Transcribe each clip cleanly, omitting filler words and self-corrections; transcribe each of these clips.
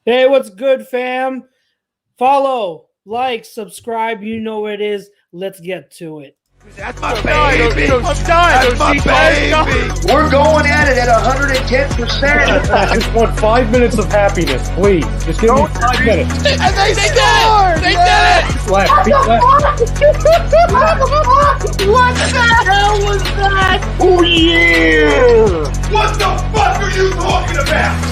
Hey, what's good, fam? Follow, like, subscribe. You know what it is. Let's get to it. That's my baby. That's my baby. We're going at it at 110%. I just want 5 minutes of happiness, please. Just give me 5 minutes. And they scored! They did it! Left, feet left. What the hell was that? Oh, yeah! What the fuck are you talking about?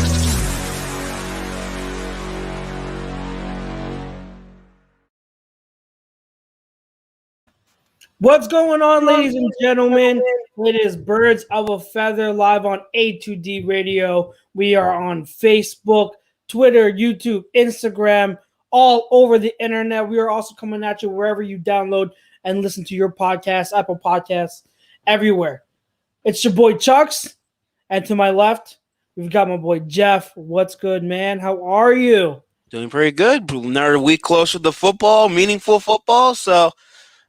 What's going on, ladies and gentlemen? It is Birds of a Feather live on A2D Radio. We are on Facebook, Twitter, YouTube, Instagram, all over the internet. We are also coming at you wherever you download and listen to your podcast, Apple Podcasts, everywhere. It's your boy Chucks, and to my left, we've got my boy Jeff. What's good, man? How are you? Doing pretty good. Another week closer to football, meaningful football. So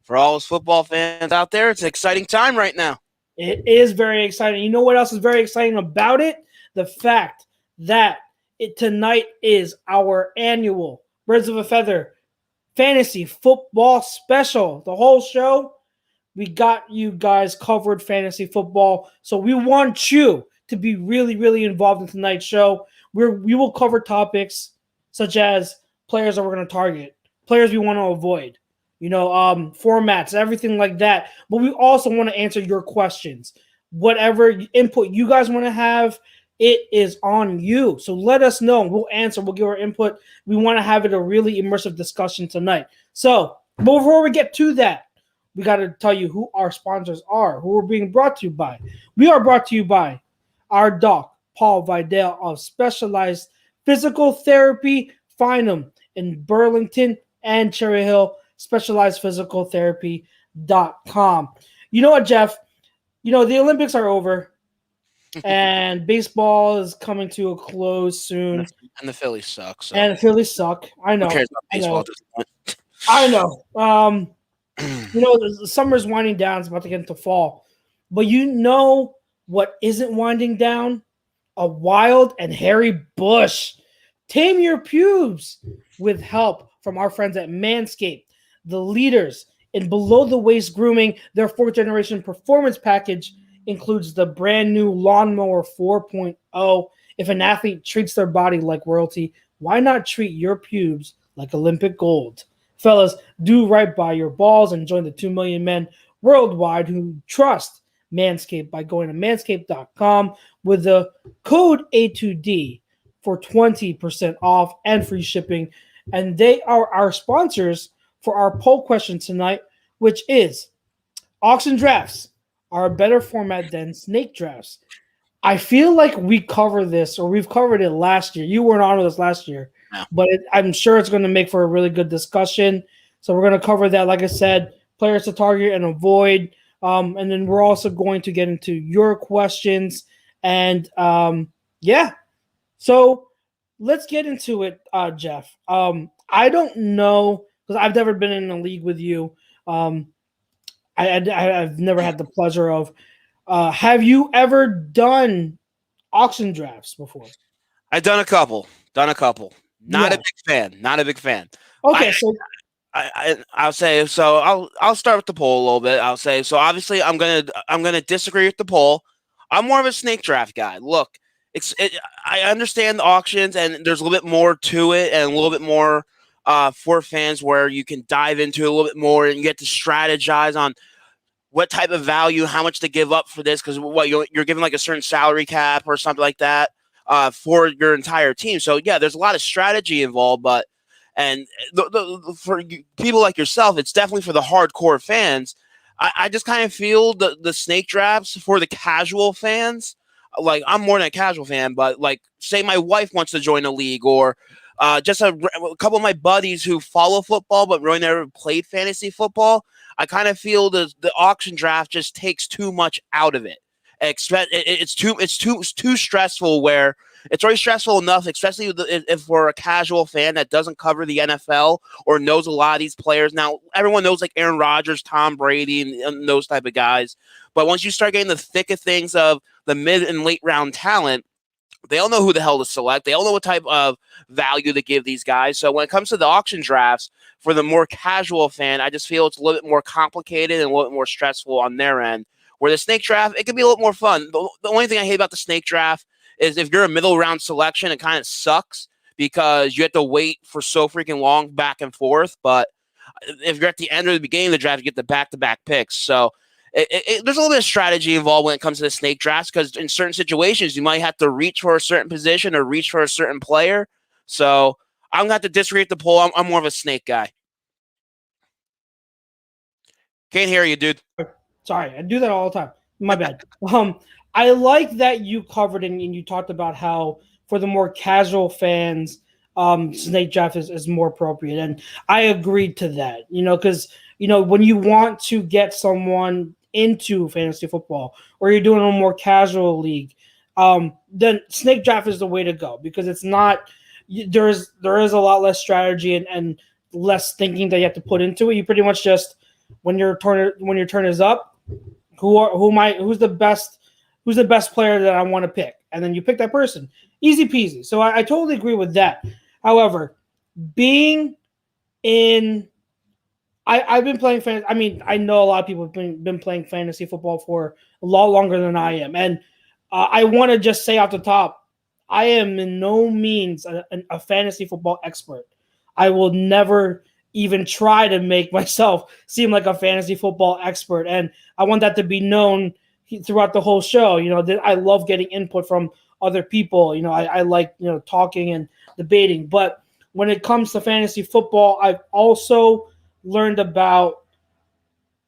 for all those football fans out there, it's an exciting time right now. It is very exciting. You know what else is very exciting about it? The fact that tonight is our annual Birds of a Feather fantasy football special. The whole show, we got you guys covered fantasy football. So we want you to be really, really involved in tonight's show. We will cover topics such as players that we're going to target, players we want to avoid, formats, everything like that. But we also want to answer your questions. Whatever input you guys want to have, it is on you. So let us know. We'll answer. We'll give our input. We want to have it a really immersive discussion tonight. So before we get to that, we got to tell you who our sponsors are, who we're being brought to you by. We are brought to you by our doc, Paul Vidal of Specialized Physical Therapy. Find him in Burlington and Cherry Hill. SpecializedPhysicalTherapy.com. You know what, Jeff? The Olympics are over, and baseball is coming to a close soon. And the Phillies suck. So. And the Phillies suck. I know. Who cares about baseball? I know. The summer's winding down. It's about to get into fall. But you know what isn't winding down? A wild and hairy bush. Tame your pubes with help from our friends at Manscaped, the leaders in below-the-waist grooming. Their fourth-generation performance package includes the brand-new Lawnmower 4.0. If an athlete treats their body like royalty, why not treat your pubes like Olympic gold? Fellas, do right by your balls and join the 2 million men worldwide who trust Manscaped by going to manscaped.com with the code A2D for 20% off and free shipping. And they are our sponsors for our poll question tonight, which is auction drafts are a better format than snake drafts. I feel like we covered this, or we've covered it last year. You weren't on with us last year, but I'm sure it's going to make for a really good discussion. So we're going to cover that, like I said, players to target and avoid. And then we're also going to get into your questions. And so let's get into it, Jeff. I don't know, because I've never been in a league with you. I've never had the pleasure of. Have you ever done auction drafts before? I've done a couple. Not a big fan. Okay, I'll say so. I'll start with the poll a little bit. I'll say so. Obviously, I'm gonna disagree with the poll. I'm more of a snake draft guy. Look, I understand the auctions, and there's a little bit more to it, and a little bit more for fans where you can dive into it a little bit more, and you get to strategize on what type of value, how much to give up for this, because you're giving like a certain salary cap or something like that for your entire team. So yeah, there's a lot of strategy involved, but for people like yourself, it's definitely for the hardcore fans. I just kind of feel the snake drafts for the casual fans. Like, I'm more than a casual fan, but like, say my wife wants to join a league, or just a couple of my buddies who follow football but really never played fantasy football. I kind of feel the auction draft just takes too much out of it. It's too stressful. Where it's already stressful enough, especially if we're a casual fan that doesn't cover the NFL or knows a lot of these players. Now, everyone knows like Aaron Rodgers, Tom Brady, and those type of guys. But once you start getting the thick of things of the mid and late round talent, They all know who the hell to select. They all know what type of value to give these guys. So when it comes to the auction drafts, for the more casual fan, I just feel it's a little bit more complicated and a little bit more stressful on their end. Where the snake draft, it can be a little more fun. The only thing I hate about the snake draft is if you're a middle round selection, it kind of sucks because you have to wait for so freaking long back and forth. But if you're at the end or the beginning of the draft, you get the back-to-back picks. So there's a little bit of strategy involved when it comes to the snake drafts because in certain situations, you might have to reach for a certain position or reach for a certain player. So I'm going to have to disagree with the poll. I'm more of a snake guy. Can't hear you, dude. Sorry, I do that all the time. My bad. I like that you covered and you talked about how for the more casual fans, snake draft is more appropriate. And I agreed to that, because, when you want to get someone into fantasy football or you're doing a more casual league, then snake draft is the way to go because it's not there is a lot less strategy and less thinking that you have to put into it. You pretty much just when your turn is up, who's the best player that I want to pick, and then you pick that person. Easy peasy. So I totally agree with that. However, being in I've been playing fantasy. I mean, I know a lot of people have been playing fantasy football for a lot longer than I am. And I want to just say off the top, I am in no means a fantasy football expert. I will never even try to make myself seem like a fantasy football expert. And I want that to be known throughout the whole show. That I love getting input from other people. I like, talking and debating. But when it comes to fantasy football, I've also learned about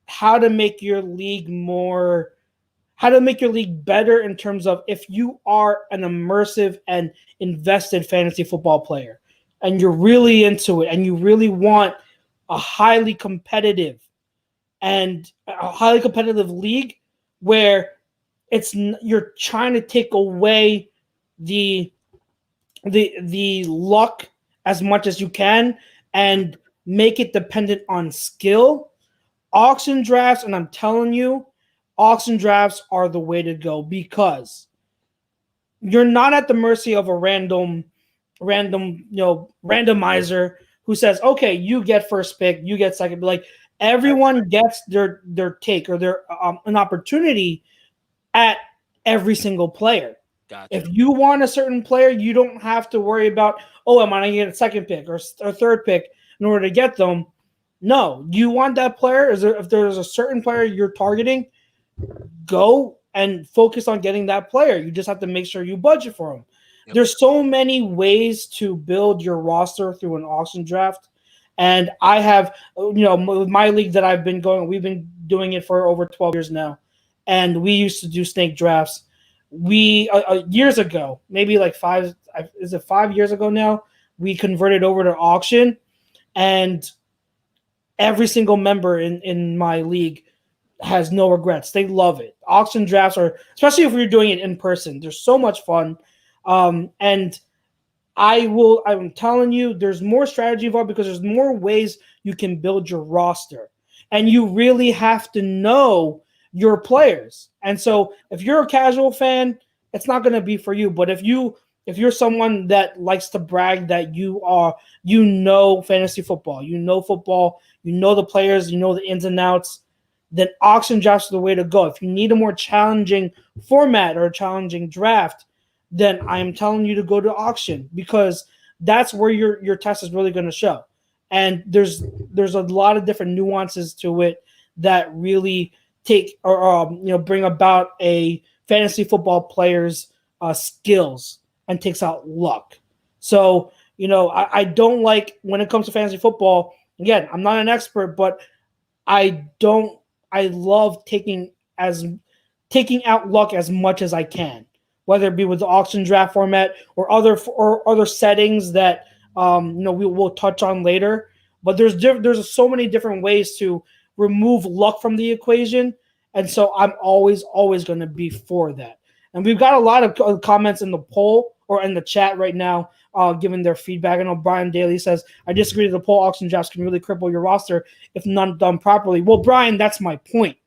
how to make your league better in terms of if you are an immersive and invested fantasy football player and you're really into it and you really want a highly competitive league where you're trying to take away the luck as much as you can and make it dependent on skill. Auction drafts, and I'm telling you, auction drafts are the way to go because you're not at the mercy of a random, randomizer who says, okay, you get first pick, you get second. But like everyone gets their take or their an opportunity at every single player. Gotcha. If you want a certain player, you don't have to worry about, am I going to get a second pick or third pick in order to get them. No, you want that player. If there's a certain player you're targeting, go and focus on getting that player. You just have to make sure you budget for them. Yep. There's so many ways to build your roster through an auction draft. And I have, with my league that I've been going, we've been doing it for over 12 years now. And we used to do snake drafts. We, years ago, maybe like 5 years ago now, we converted over to auction. And every single member in my league has no regrets. They love it. Auction drafts are, especially if you're doing it in person, they're so much fun. And I'm telling you, there's more strategy involved because there's more ways you can build your roster. And you really have to know your players. And so if you're a casual fan, it's not going to be for you. But if you're someone that likes to brag that you know fantasy football, you know the players, you know the ins and outs, then auction drafts are the way to go. If you need a more challenging format or a challenging draft, then I'm telling you to go to auction because that's where your test is really going to show. And there's a lot of different nuances to it that really take or bring about a fantasy football player's skills and takes out luck. So, I don't like when it comes to fantasy football. Again, I'm not an expert, but I love taking out luck as much as I can, whether it be with the auction draft format or other settings that we'll touch on later. But there's so many different ways to remove luck from the equation, and so I'm always going to be for that. And we've got a lot of comments in the poll or in the chat right now, giving their feedback. I know Brian Daly says, I disagree that the poll auction drafts can really cripple your roster if not done properly. Well, Brian, that's my point.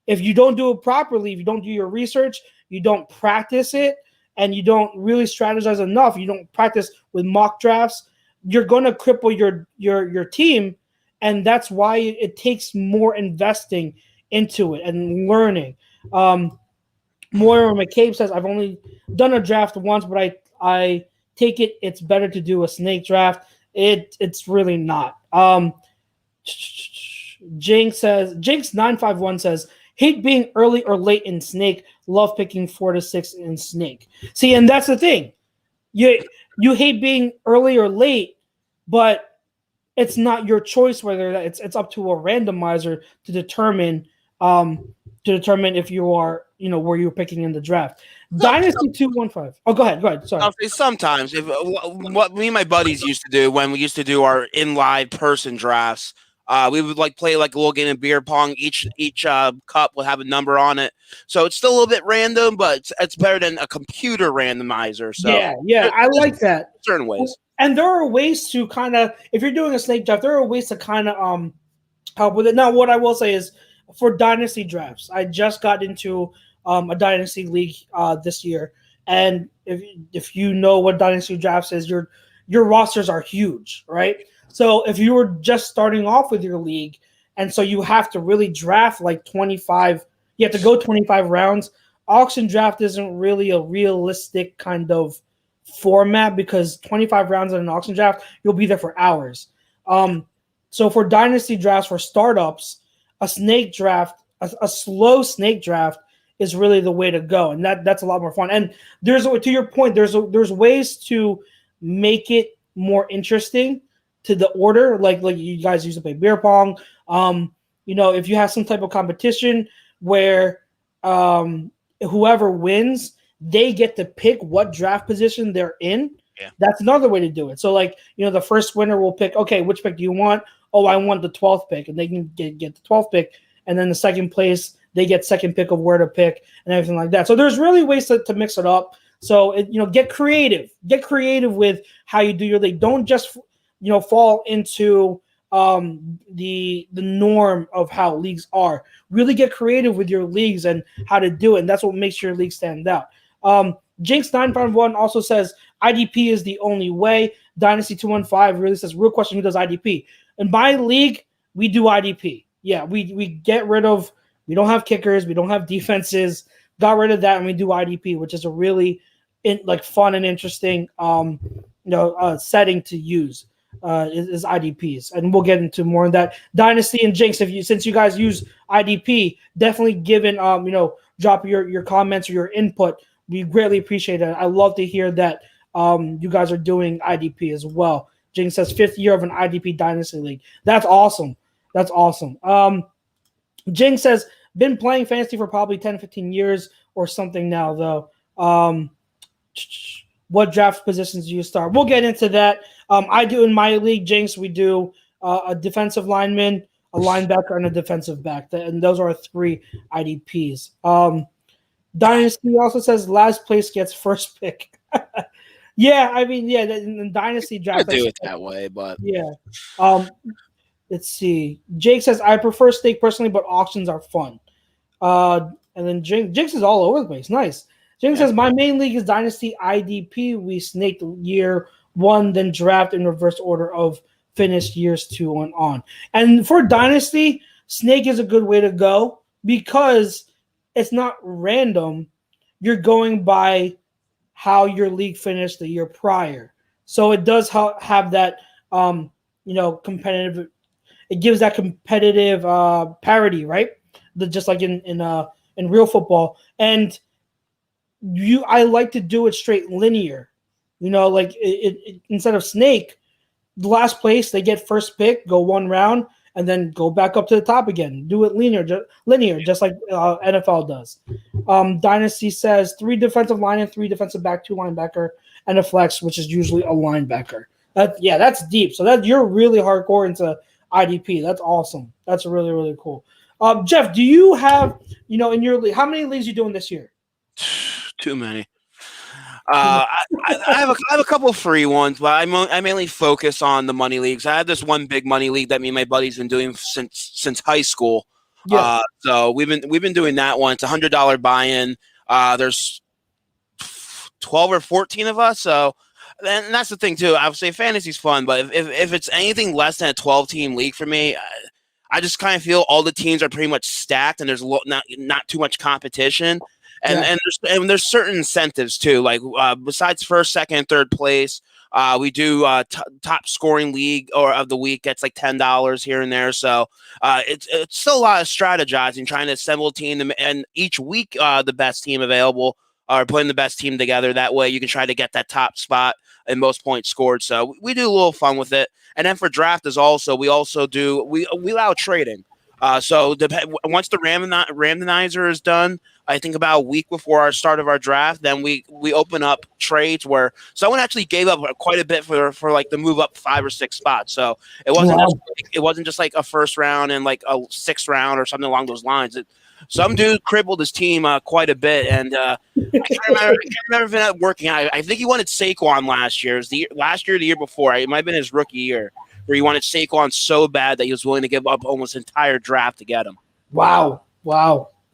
If you don't do it properly, if you don't do your research, you don't practice it, and you don't really strategize enough, you don't practice with mock drafts, you're going to cripple your team, and that's why it takes more investing into it and learning. Moira McCabe says, I've only done a draft once, but I take it's better to do a snake draft. It's really not. Jinx951 says, hate being early or late in snake, love picking 4 to 6 in snake. See, and that's the thing. You hate being early or late, but it's not your choice whether it's up to a randomizer to determine if you are, where you're picking in the draft. Dynasty 215. Oh, go ahead. Sorry. I'll say sometimes what me and my buddies used to do when we used to do our in live person drafts, we would play a little game of beer pong. Each cup would have a number on it, so it's still a little bit random, but it's better than a computer randomizer. So yeah, I like that. Certain ways, and there are ways to kind of, if you're doing a snake draft, there are ways to kind of help with it. Now, what I will say is, for dynasty drafts, I just got into a dynasty league this year, and if you know what dynasty drafts is, your rosters are huge, right? So if you were just starting off with your league, and so you have to really draft 25, you have to go 25 rounds. Auction draft isn't really a realistic kind of format, because 25 rounds in an auction draft, you'll be there for hours. So for dynasty drafts, for startups, a snake draft, a slow snake draft is really the way to go, and that's a lot more fun. And to your point, there's ways to make it more interesting to the order, like you guys used to play beer pong. If you have some type of competition where whoever wins, they get to pick what draft position they're in. Yeah. That's another way to do it. So the first winner will pick, okay, which pick do you want? Oh, I want the 12th pick, and they can get the 12th pick. And then the second place, they get second pick of where to pick and everything like that. So there's really ways to mix it up. So get creative. Get creative with how you do your league. Don't just fall into the norm of how leagues are. Really get creative with your leagues and how to do it, and that's what makes your league stand out. Jinx951 also says IDP is the only way. Dynasty 215 really says, real question, who does IDP? In my league, we do IDP. Yeah, we get rid of, we don't have kickers, we don't have defenses, got rid of that, and we do IDP, which is a really fun and interesting setting to use. Is IDPs, and we'll get into more of that. Dynasty and Jinx, since you guys use IDP, definitely drop your comments or your input. We greatly appreciate it. I love to hear that you guys are doing IDP as well. Jinx says 5th year of an IDP dynasty league. That's awesome. Jinx says been playing fantasy for probably 10-15 years or something now though. What draft positions do you start? We'll get into that. I do in my league, Jinx, we do a defensive lineman, a linebacker, and a defensive back. And those are 3 IDPs. Dynasty also says last place gets first pick. Yeah, in Dynasty draft. I do it that way, but yeah. Let's see. Jake says, I prefer stake personally, but auctions are fun. And then Jinx is all over the place. Nice. Jinx says, my main league is Dynasty IDP. We snaked year 1, then draft in reverse order of finished years 2 and on. And for Dynasty, snake is a good way to go because it's not random. You're going by how your league finished the year prior. So it does have that, competitive. It gives that competitive parity, right? Just like in real football. And I like to do it straight linear. Instead of snake, the last place they get first pick, go 1 round, and then go back up to the top again. Do it linear, just like NFL does. Dynasty says 3 defensive line and 3 defensive back, 2 linebacker, and a flex, which is usually a linebacker. That's deep. So that you're really hardcore into IDP. That's awesome. That's really, really cool. Jeff, do you have, in your league, how many leagues are you doing this year? Too many. I have a couple of free ones, but I mainly focus on the money leagues. I have this one big money league that me and my buddies been doing since high school. Yeah. So we've been doing that one. It's $100 buy-in. There's 12 or 14 of us. So, and that's the thing too. I would say fantasy's fun, but if it's anything less than a 12-team league for me, I just kind of feel all the teams are pretty much stacked, and there's not too much competition. And there's certain incentives too, like besides first, second, and third place, we do top scoring league or of the week gets like $10 here and there. So it's still a lot of strategizing, trying to assemble a team, and each week the best team available or putting the best team together. That way you can try to get that top spot and most points scored. So we do a little fun with it. And then for draft is also we allow trading. So once the randomizer is done, I think about a week before our start of our draft, then we open up trades where someone actually gave up quite a bit for like the move up 5 or 6 spots. So it wasn't just like a first round and like a 6th round or something along those lines. Some dude crippled his team quite a bit, and I can't remember if it ended up working out. I think he wanted Saquon last year. It was the year before. It might have been his rookie year, where he wanted Saquon so bad that he was willing to give up almost an entire draft to get him. Wow.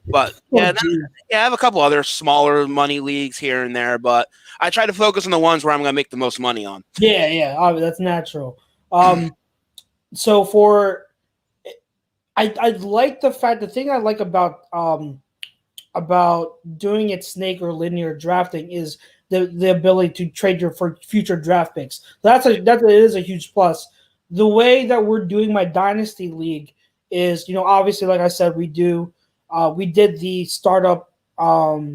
But I have a couple other smaller money leagues here and there, but I try to focus on the ones where I'm going to make the most money on. Yeah, that's natural. So I like the fact, the thing I like about doing it snake or linear drafting is the ability to trade for future draft picks. That is a huge plus. The way that we're doing my dynasty league is, obviously, like I said, we did the startup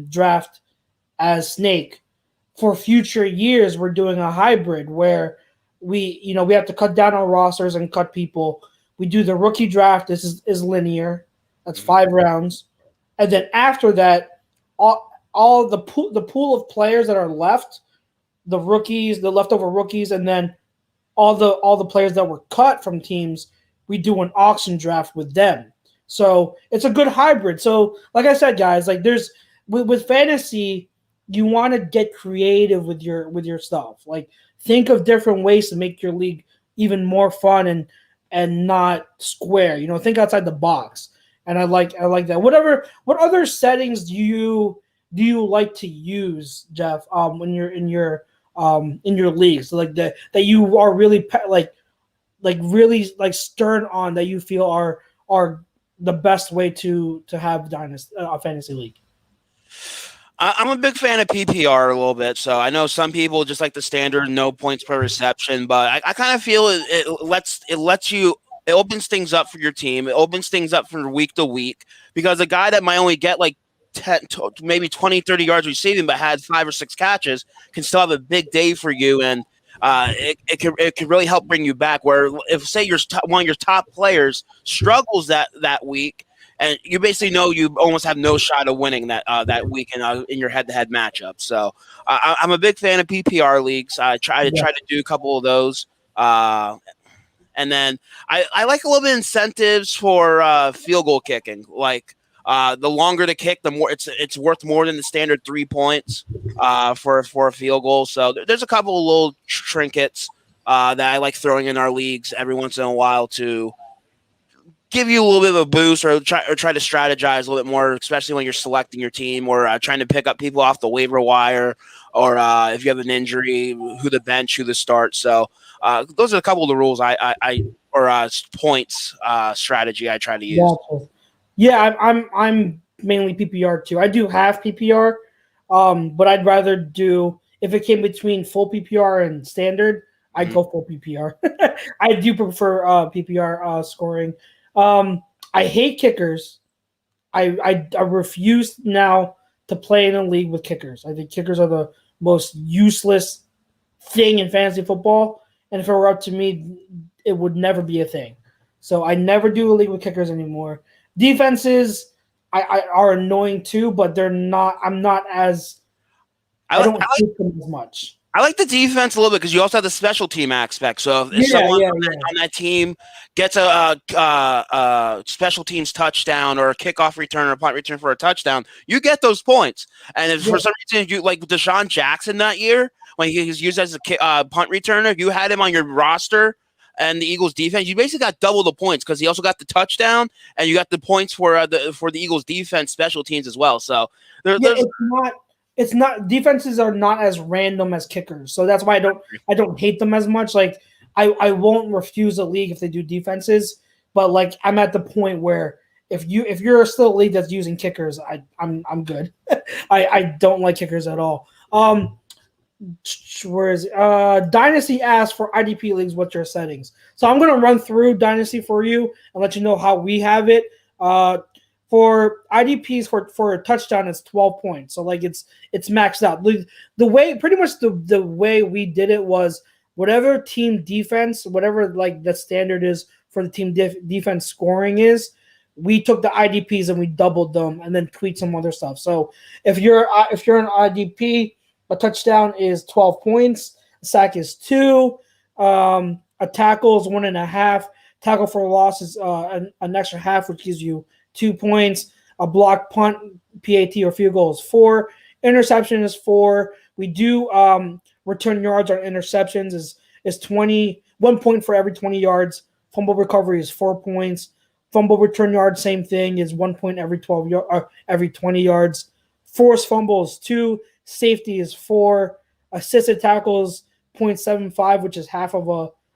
draft as snake. For future years, we're doing a hybrid where we have to cut down our rosters and cut people. We do the rookie draft. This is linear. That's 5 rounds. And then after that, all the pool of players that are left, the rookies, the leftover rookies, and then all the players that were cut from teams, we do an auction draft with them. So it's a good hybrid. So like I said, guys, like there's with fantasy, you want to get creative with your stuff. Like think of different ways to make your league even more fun and not square. Think outside the box. And I like that. What other settings do you like to use, Jeff? When you're in your leagues, like that you are really really like stern on, that you feel are the best way to have a fantasy league. I'm a big fan of PPR a little bit, so I know some people just like the standard no points per reception, but I kind of feel it opens things up for your team. It opens things up from week to week, because a guy that might only get like 10, maybe 20, 30 yards receiving, but had 5 or 6 catches can still have a big day for you, and it can really help bring you back. Where if say one of your top players struggles that week, and you basically know you almost have no shot of winning that week in your head-to-head matchup. So I'm a big fan of PPR leagues. I try to do a couple of those. And then I like a little bit of incentives for field goal kicking. Like the longer the kick, the more it's worth more than the standard 3 points for a field goal. So there's a couple of little trinkets that I like throwing in our leagues every once in a while to give you a little bit of a boost, or try to strategize a little bit more, especially when you're selecting your team or trying to pick up people off the waiver wire, or if you have an injury, who to bench, who to start. So those are a couple of the rules points strategy I try to use. Yeah, I'm mainly PPR too. I do have PPR, but I'd rather do, if it came between full PPR and standard, I'd go full PPR. I do prefer PPR scoring. I hate kickers. I refuse now to play in a league with kickers. I think kickers are the most useless thing in fantasy football. And if it were up to me, it would never be a thing. So I never do a league with kickers anymore. Defenses are annoying too, but they're not. I don't hate them as much. I like the defense a little bit because you also have the special team aspect. So if someone on that team gets a special teams touchdown or a kickoff return or a punt return for a touchdown, you get those points. And if for some reason you like Deshaun Jackson that year when he was used as a punt returner, you had him on your roster and the Eagles defense, you basically got double the points because he also got the touchdown and you got the points for the Eagles defense special teams as well. So it's not defenses are not as random as kickers, so that's why I don't hate them as much. Like I won't refuse a league if they do defenses, but like I'm at the point where if you're still a league that's using kickers, I'm good. I don't like kickers at all. Where is Dynasty asks for IDP leagues, what's your settings? So I'm gonna run through Dynasty for you and let you know how we have it. For IDPs for a touchdown, it's 12 points. So like it's maxed out. The way pretty much the way we did it was whatever team defense, whatever like the standard is for the team defense scoring is, we took the IDPs and we doubled them and then tweaked some other stuff. So if you're an IDP, a touchdown is 12 points, a sack is 2, a tackle is 1.5, tackle for loss is an extra half, which gives you 2 points. A block, punt, PAT, or field goal is 4. Interception is 4. We do return yards on interceptions is 20. 1 point for every 20 yards. Fumble recovery is 4 points. Fumble return yards, same thing, is 1 point every 20 yards. Forced fumbles 2. Safety is 4. Assisted tackles 0.75, which is half of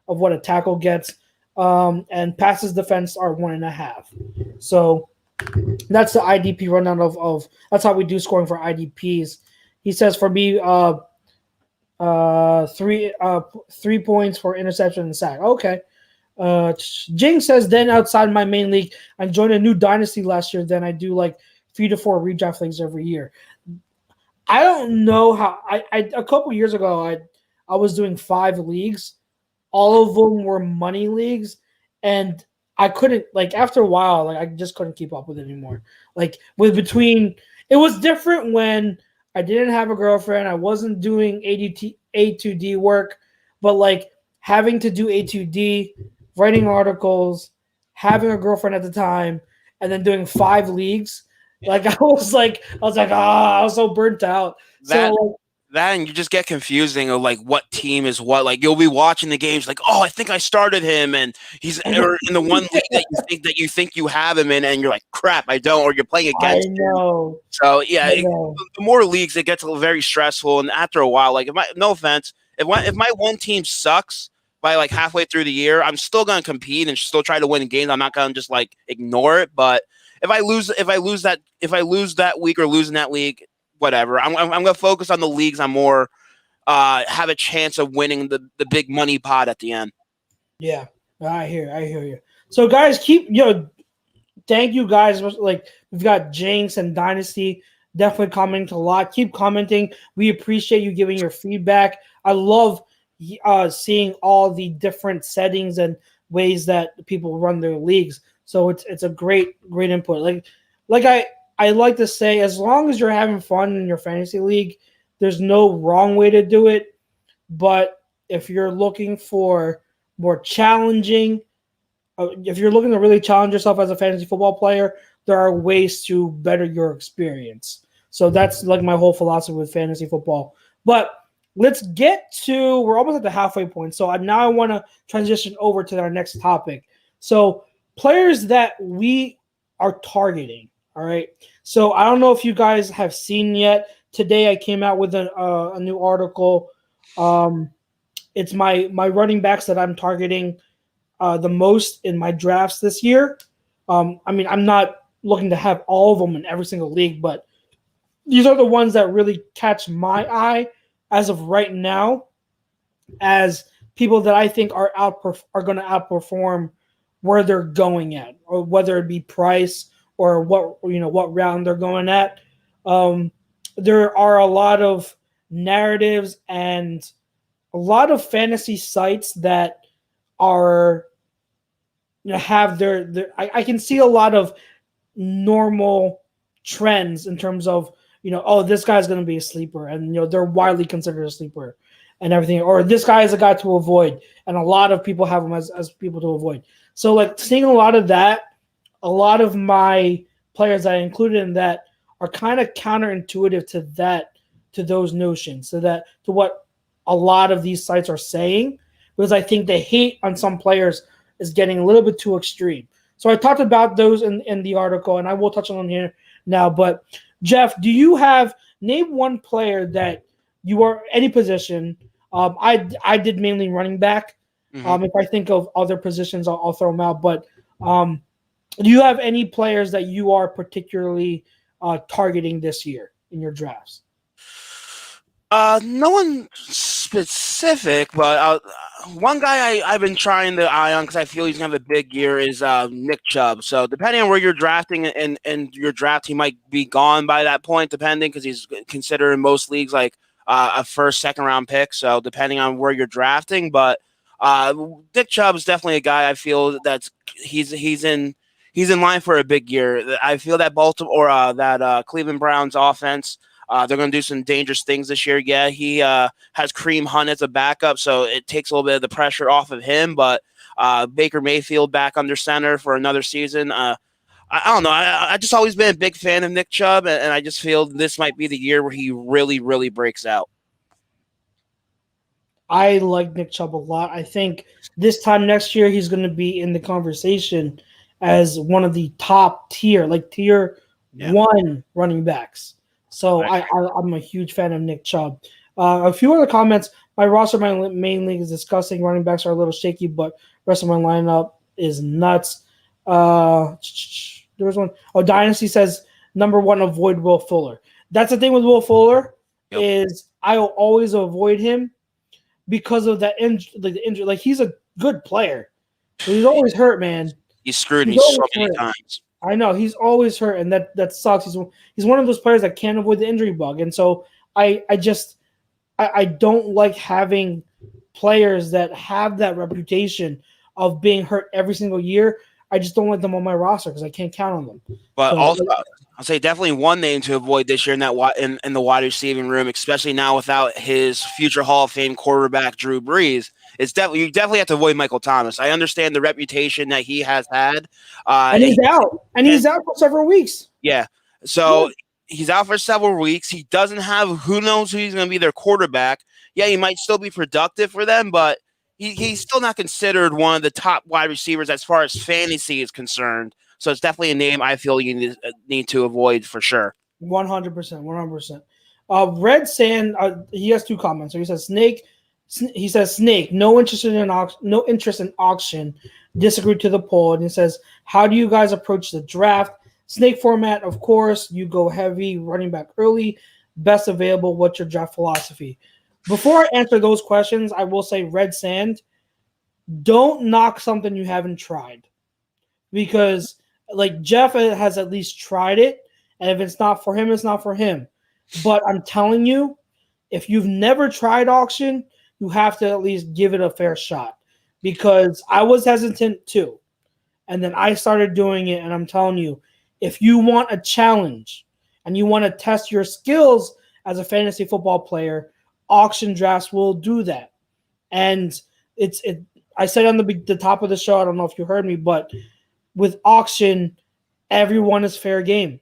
what a tackle gets. And passes defense are 1.5. So that's the IDP rundown of that's how we do scoring for IDPs. He says for me, 3 points for interception and sack. Okay. Jing says then outside my main league, I joined a new dynasty last year. Then I do like 3 to 4 redraft leagues every year. I don't know how. I a couple years ago I was doing 5 leagues. All of them were money leagues, and I couldn't, like, after a while, like, I just couldn't keep up with it anymore. Like, it was different when I didn't have a girlfriend, I wasn't doing A2D work, but, like, having to do A2D, writing articles, having a girlfriend at the time, and then doing 5 leagues, like, I was so burnt out. That and you just get confusing of like what team is what. Like you'll be watching the games like, oh, I think I started him and he's or in the one league that you think you have him in, and you're like, crap, I don't, or you're playing against him. So yeah, the more leagues it gets very stressful, and after a while, like no offense, if my one team sucks by like halfway through the year, I'm still gonna compete and still try to win games. I'm not gonna just like ignore it. But if I lose that week or lose in that league, whatever. I'm going to focus on the leagues I'm more have a chance of winning the big money pot at the end. Yeah, I hear you. So guys, thank you guys. Like we've got Jinx and Dynasty definitely commenting a lot. Keep commenting. We appreciate you giving your feedback. I love seeing all the different settings and ways that people run their leagues. So it's a great input. I like to say, as long as you're having fun in your fantasy league, there's no wrong way to do it. But if you're looking for more challenging, if you're looking to really challenge yourself as a fantasy football player, there are ways to better your experience. So that's like my whole philosophy with fantasy football. But let's we're almost at the halfway point. So now I want to transition over to our next topic. So players that we are targeting. All right. So I don't know if you guys have seen yet. Today I came out with a new article. It's my running backs that I'm targeting the most in my drafts this year. I mean, I'm not looking to have all of them in every single league, but these are the ones that really catch my eye as of right now as people that I think are going to outperform where they're going at, or whether it be price or what round they're going at. There are a lot of narratives and a lot of fantasy sites that are have their I can see a lot of normal trends in terms of this guy's going to be a sleeper, and they're widely considered a sleeper and everything, or this guy is a guy to avoid, and a lot of people have him as people to avoid. So like seeing a lot of that, a lot of my players that I included in that are kind of counterintuitive to those notions, to what a lot of these sites are saying, because I think the hate on some players is getting a little bit too extreme. So I talked about those in the article, and I will touch on them here now. But Jeff, do you have name one player that you are any position. I did mainly running back. Mhm. If I think of other positions, I'll throw them out. But do you have any players that you are particularly targeting this year in your drafts? No one specific, but one guy I've been trying to eye on because I feel he's gonna have a big year is Nick Chubb. So depending on where you're drafting in your draft, he might be gone by that point, depending because he's considered in most leagues like a first, second round pick. So depending on where you're drafting, but Nick Chubb is definitely a guy I feel that's he's in line for a big year. I feel that Baltimore or that Cleveland Browns offense. They're going to do some dangerous things this year. Yeah, he has Kareem Hunt as a backup, so it takes a little bit of the pressure off of him. But Baker Mayfield back under center for another season. I don't know. I just always been a big fan of Nick Chubb, and I just feel this might be the year where he really, really breaks out. I like Nick Chubb a lot. I think this time next year he's going to be in the conversation as one of the top tier 1 running backs. So I'm a huge fan of Nick Chubb. A few other comments. My roster, my main league is discussing. Running backs are a little shaky, but rest of my lineup is nuts. There was one. Oh, Dynasty says number 1, avoid Will Fuller. That's the thing with Will Fuller is I'll always avoid him because of that the injury. Like he's a good player, but he's always hurt, man. He's screwed me so many times. I know he's always hurt, and that sucks. He's one of those players that can't avoid the injury bug, and so I don't like having players that have that reputation of being hurt every single year. I just don't like them on my roster because I can't count on them. But also, I'll say definitely one name to avoid this year in the wide receiving room, especially now without his future Hall of Fame quarterback Drew Brees. You definitely have to avoid Michael Thomas. I understand the reputation that he has had, and he's out. And he's out for several weeks. Yeah, so he's out for several weeks. He doesn't have who knows who he's going to be their quarterback. Yeah, he might still be productive for them, but he's still not considered one of the top wide receivers as far as fantasy is concerned. So it's definitely a name I feel you need to avoid for sure. 100%. Red Sand, he has 2 comments. So he says Snake. He says Snake. No interest in auction. Disagree to the poll. And he says, how do you guys approach the draft? Snake format, of course. You go heavy, running back early, best available. What's your draft philosophy? Before I answer those questions, I will say Red Sand. Don't knock something you haven't tried, because like Jeff has at least tried it, and if it's not for him, it's not for him. But I'm telling you, if you've never tried auction, you have to at least give it a fair shot, because I was hesitant too. And then I started doing it, and I'm telling you, if you want a challenge and you want to test your skills as a fantasy football player, auction drafts will do that. And I said on the top of the show, I don't know if you heard me, but with auction, everyone is fair game.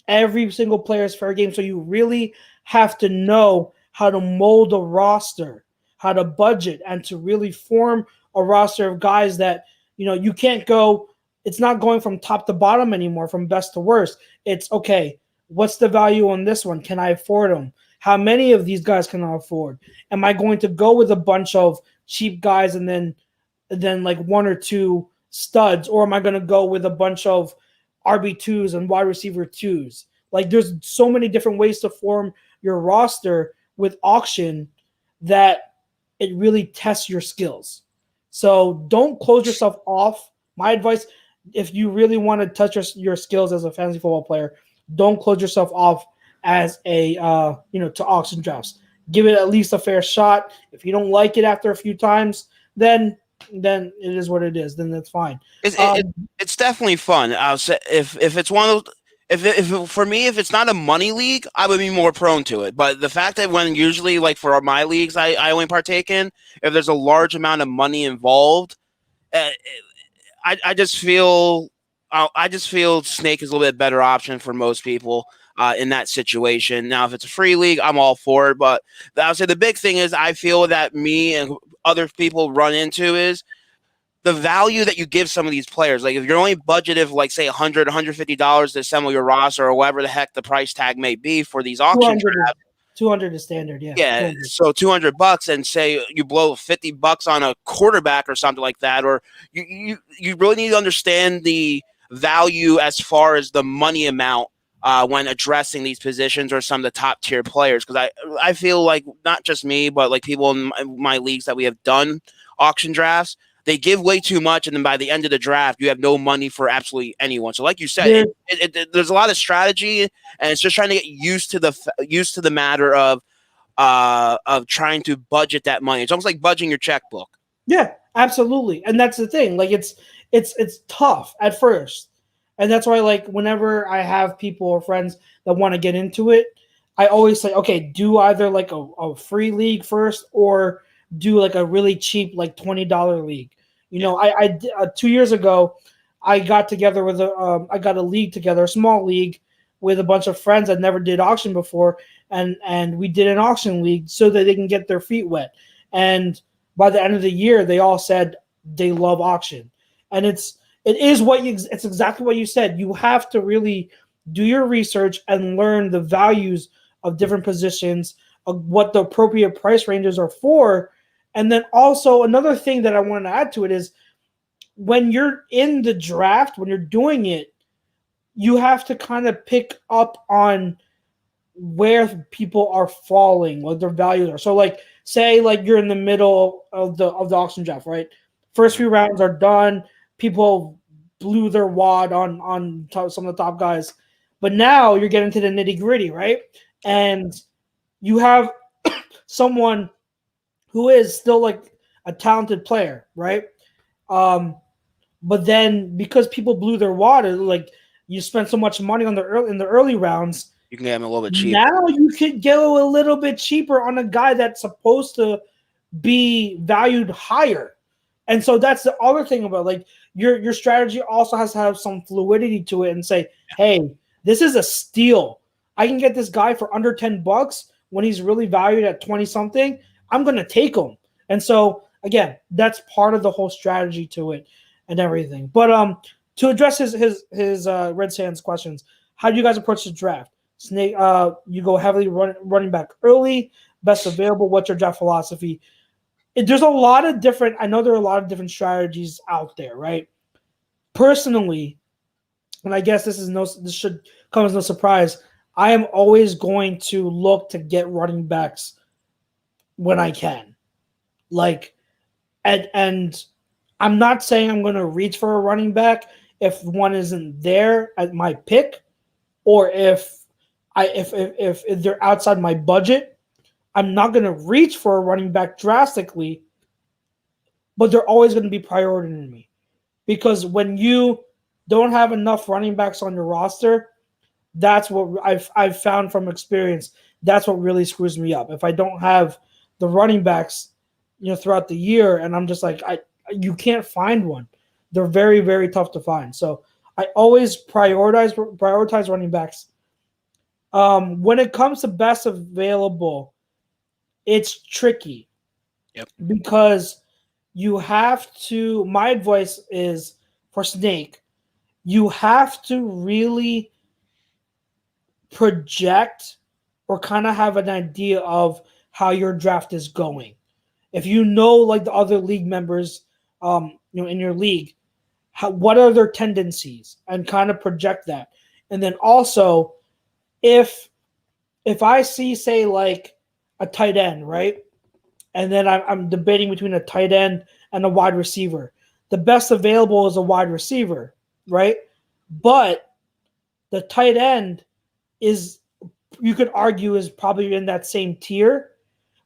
Every single player is fair game. So you really have to know how to mold a roster, how to budget, and to really form a roster of guys that, you can't go, it's not going from top to bottom anymore, from best to worst. It's, okay, what's the value on this one? Can I afford them? How many of these guys can I afford? Am I going to go with a bunch of cheap guys and then like 1 or 2 studs, or am I going to go with a bunch of RB2s and wide receiver 2s? Like, there's so many different ways to form your roster with auction that it really tests your skills. So don't close yourself off. My advice, if you really want to touch your skills as a fantasy football player, don't close yourself off as a to auction drafts. Give it at least a fair shot. If you don't like it after a few times, then it is what it is. Then that's fine. It's definitely fun. I'll say if it's one of those. For me, if it's not a money league, I would be more prone to it. But the fact that when usually, like for my leagues, I only partake in, if there's a large amount of money involved, I just feel Snake is a little bit better option for most people in that situation. Now, if it's a free league, I'm all for it. But I would say the big thing is I feel that me and other people run into is the value that you give some of these players. Like if you're only budgeted like say $100, $150 to assemble your roster or whatever the heck the price tag may be for these auction drafts. 200 is standard, yeah. Yeah, 200. so $200, and say you blow $50 on a quarterback or something like that, or you really need to understand the value as far as the money amount when addressing these positions or some of the top tier players. Because I feel like not just me, but like people in my leagues that we have done auction drafts, they give way too much, and then by the end of the draft, you have no money for absolutely anyone. So, like you said, there's a lot of strategy, and it's just trying to get used to the matter of trying to budget that money. It's almost like budgeting your checkbook. Yeah, absolutely, and that's the thing. Like it's tough at first, and that's why like whenever I have people or friends that want to get into it, I always say, okay, do either like a free league first or do like a really cheap like $20 league. You know, I 2 years ago, I got together with I got a league together, a small league with a bunch of friends that never did auction before, and we did an auction league so that they can get their feet wet. And by the end of the year, they all said they love auction, and it's exactly what you said. You have to really do your research and learn the values of different positions, of what the appropriate price ranges are for. And then also another thing that I want to add to it is when you're in the draft, when you're doing it, you have to kind of pick up on where people are falling, what their values are. So like say like you're in the middle of the auction draft, right? First few rounds are done. People blew their wad on some of the top guys. But now you're getting to the nitty-gritty, right? And you have someone who is still like a talented player, right? But then because people blew their water, like you spent so much money on in the early rounds, you can get him a little bit cheaper. Now you could go a little bit cheaper on a guy that's supposed to be valued higher. And so that's the other thing about like your strategy also has to have some fluidity to it and say, hey, this is a steal. I can get this guy for under $10 when he's really valued at 20 something. I'm going to take him. And so, again, that's part of the whole strategy to it and everything. But to address his Red Sands questions, how do you guys approach the draft? Snake, you go heavily running back early, best available. What's your draft philosophy? There's a lot of different – I know there are a lot of different strategies out there, right? Personally, and I guess this should come as no surprise, I am always going to look to get running backs when I can. Like, and I'm not saying I'm going to reach for a running back if one isn't there at my pick, or if they're outside my budget. I'm not going to reach for a running back drastically, but they're always going to be priority to me. Because when you don't have enough running backs on your roster, that's what I've found from experience. That's what really screws me up. If I don't have the running backs, throughout the year, and I'm just like, you can't find one. They're very, very tough to find. So I always prioritize running backs. When it comes to best available, it's tricky. Yep. Because you have to. My advice is for Snake, you have to really project or kind of have an idea of how your draft is going. If you know, like the other league members, in your league, what are their tendencies, and kind of project that. And then also, if I see, say, like a tight end, right, and then I'm debating between a tight end and a wide receiver, the best available is a wide receiver, right? But the tight end is, you could argue, is probably in that same tier.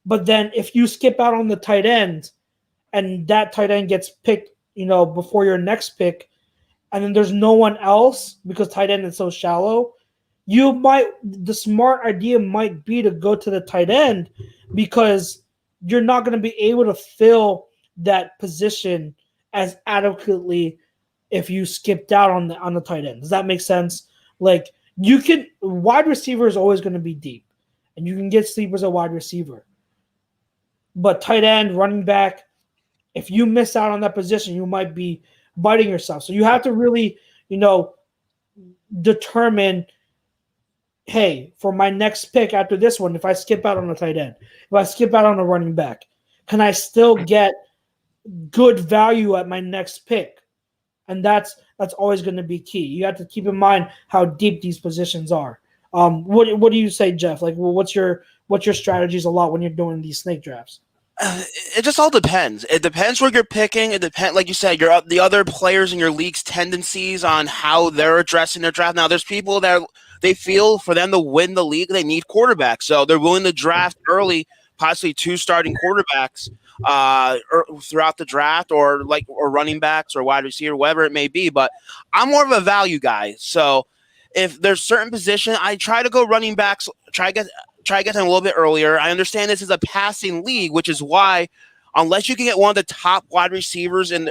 But then if you skip out on the tight end and that tight end gets picked, before your next pick, and then there's no one else because tight end is so shallow, the smart idea might be to go to the tight end because you're not going to be able to fill that position as adequately if you skipped out on the tight end. Does that make sense? Like, wide receiver is always going to be deep, and you can get sleepers at wide receiver. But tight end, running back, if you miss out on that position, you might be biting yourself. So you have to really, determine, hey, for my next pick after this one, if I skip out on a tight end, if I skip out on a running back, can I still get good value at my next pick? And that's always going to be key. You have to keep in mind how deep these positions are. What do you say, Jeff? Like, what's your strategies a lot when you're doing these snake drafts? It just all depends. It depends where you're picking. It depends, like you said, the other players in your league's tendencies on how they're addressing their draft. Now, there's people that they feel for them to win the league, they need quarterbacks, so they're willing to draft early, possibly 2 starting quarterbacks throughout the draft, or running backs or wide receiver, whatever it may be. But I'm more of a value guy, so if there's certain position, I try to go running backs. Try to get them a little bit earlier. I understand this is a passing league, which is why, unless you can get one of the top wide receivers in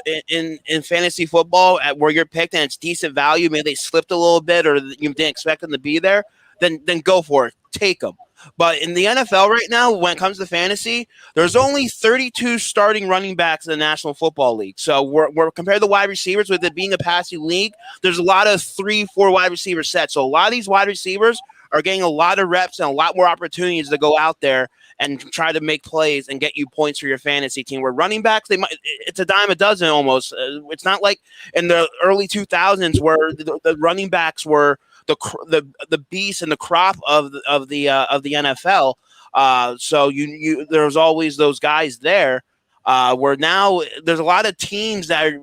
fantasy football at where you're picked and it's decent value, maybe they slipped a little bit or you didn't expect them to be there, then go for it. Take them. But in the NFL right now, when it comes to fantasy, there's only 32 starting running backs in the National Football League. So we're compared to wide receivers, with it being a passing league, there's a lot of 3-4 wide receiver sets. So a lot of these wide receivers are getting a lot of reps and a lot more opportunities to go out there and try to make plays and get you points for your fantasy team. Where running backs, it's a dime a dozen almost. It's not like in the early 2000s where the running backs were the beast and the crop of the NFL. So there's always those guys there. Where now there's a lot of teams that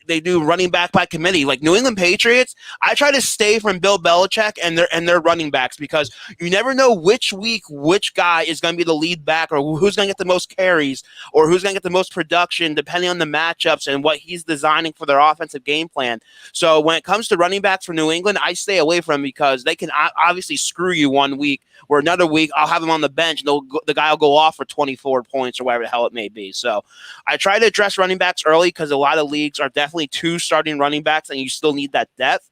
they do running back by committee, like New England Patriots. I try to stay from Bill Belichick and their running backs, because you never know which week which guy is going to be the lead back, or who's going to get the most carries, or who's going to get the most production, depending on the matchups and what he's designing for their offensive game plan. So when it comes to running backs for New England, I stay away from them, because they can obviously screw you one week, or another week I'll have him on the bench and the guy will go off for 24 points or whatever the hell it may be. So I try to address running backs early, because a lot of leagues are definitely 2 starting running backs and you still need that depth.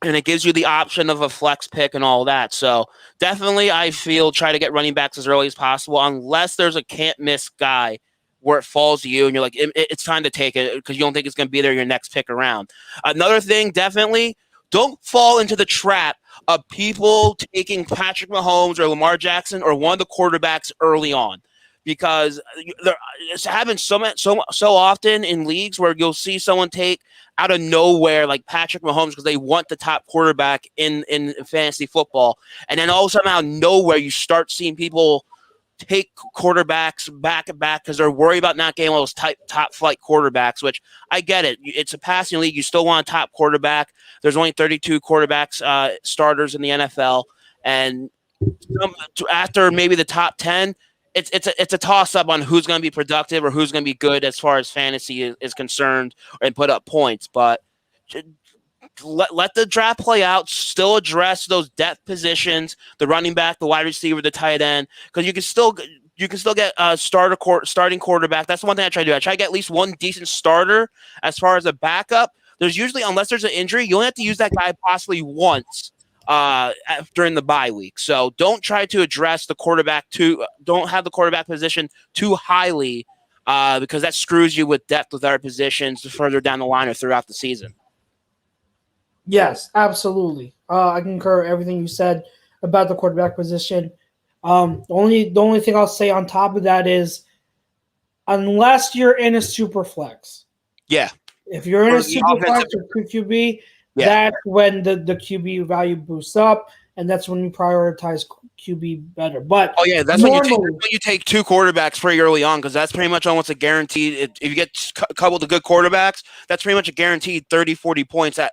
And it gives you the option of a flex pick and all that. So definitely I feel try to get running backs as early as possible, unless there's a can't miss guy where it falls to you and you're like, it's time to take it because you don't think it's going to be there your next pick around. Another thing, definitely don't fall into the trap of people taking Patrick Mahomes or Lamar Jackson or one of the quarterbacks early on, because it's happened so often in leagues where you'll see someone take out of nowhere like Patrick Mahomes because they want the top quarterback in fantasy football, and then all of a sudden out of nowhere you start seeing people take quarterbacks back because they're worried about not getting all those top flight quarterbacks, which I get it. It's a passing league. You still want a top quarterback. There's only 32 quarterbacks starters in the NFL. And after maybe the top 10, it's a toss up on who's going to be productive or who's going to be good as far as fantasy is concerned and put up points. But let the draft play out, still address those depth positions, the running back, the wide receiver, the tight end, because you can still get a starting quarterback. That's the one thing I try to do. I try to get at least one decent starter as far as a backup. There's usually, unless there's an injury, you only have to use that guy possibly once during the bye week. So don't try to address the quarterback don't have the quarterback position too highly because that screws you with depth with other positions further down the line or throughout the season. Yes, absolutely. I concur everything you said about the quarterback position. The only thing I'll say on top of that is, unless you're in a super flex. Yeah. If you're in a super flex or QB, that's when the QB value boosts up, and that's when you prioritize QB better. But that's when you take 2 quarterbacks pretty early on, because that's pretty much almost a guaranteed. If you get a couple of good quarterbacks, that's pretty much a guaranteed 30-40 points at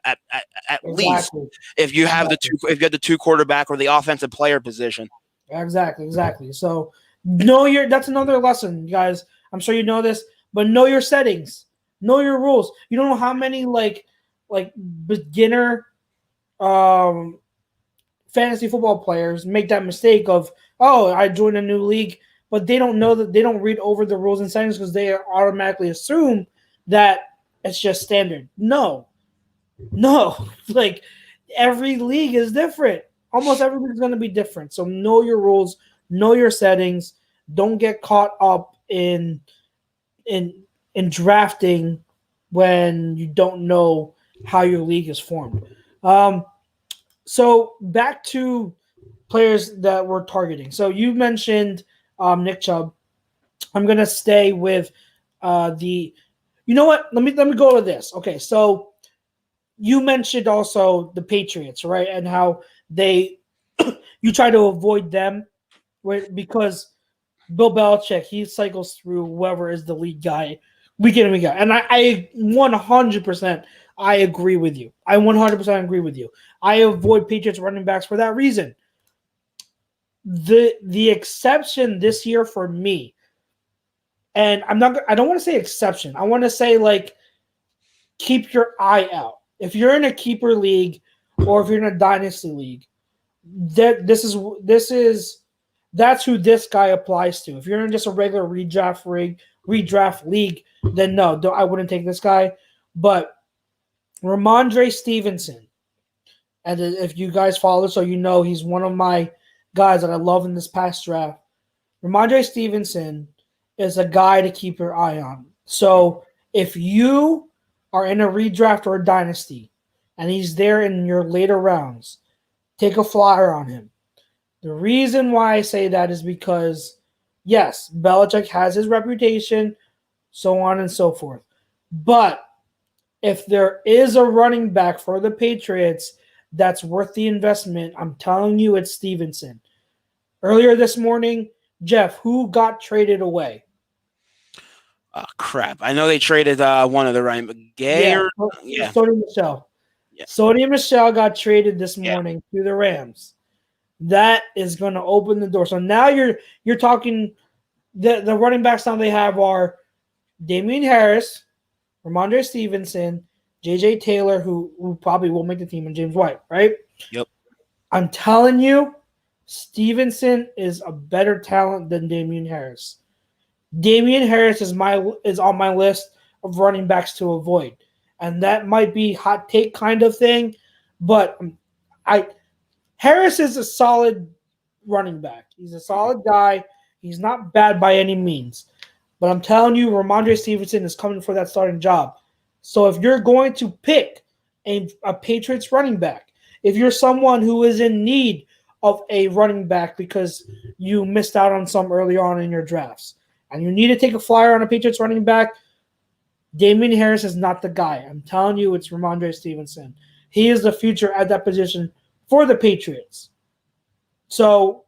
least. If you have the 2 quarterback or the offensive player position. Exactly. So that's another lesson, guys. I'm sure you know this, but know your settings, know your rules. You don't know how many like beginner fantasy football players make that mistake of, I joined a new league, but they don't know that they don't read over the rules and settings because they automatically assume that it's just standard. No, like every league is different. Almost every league is going to be different. So know your rules, know your settings. Don't get caught up in in drafting when you don't know how your league is formed. So back to players that we're targeting. So you mentioned Nick Chubb. I'm gonna stay with the. You know what? Let me go with this. Okay, so you mentioned also the Patriots, right? And how you try to avoid them, right? Because Bill Belichick, he cycles through whoever is the lead guy week in and week out. And I 100% I agree with you. I 100% agree with you. I avoid Patriots running backs for that reason. The exception this year for me, and I don't want to say exception. I want to say like keep your eye out. If you're in a keeper league or if you're in a dynasty league, that's who this guy applies to. If you're in just a regular redraft league, then no, I wouldn't take this guy. But Ramondre Stevenson, and if you guys follow, so you know he's one of my guys that I love in this past draft. Ramondre Stevenson is a guy to keep your eye on. So if you are in a redraft or a dynasty and he's there in your later rounds, take a flyer on him. The reason why I say that is because, yes, Belichick has his reputation, so on and so forth. But if there is a running back for the Patriots that's worth the investment, I'm telling you it's Stevenson. Earlier this morning, Jeff, who got traded away? Oh, crap. I know they traded one of the running back. Sony Michel. Yeah. Sony Michel got traded this morning to the Rams. That is going to open the door. So now you're talking the running backs now they have are Damian Harris, Ramondre Stevenson, J.J. Taylor, who probably will make the team, and James White, right? Yep. I'm telling you, Stevenson is a better talent than Damian Harris. Damian Harris is on my list of running backs to avoid. And that might be hot take kind of thing, but Harris is a solid running back. He's a solid guy. He's not bad by any means. But I'm telling you, Ramondre Stevenson is coming for that starting job. So if you're going to pick a Patriots running back, if you're someone who is in need of a running back because you missed out on some early on in your drafts, and you need to take a flyer on a Patriots running back, Damian Harris is not the guy. I'm telling you, it's Ramondre Stevenson. He is the future at that position for the Patriots. So,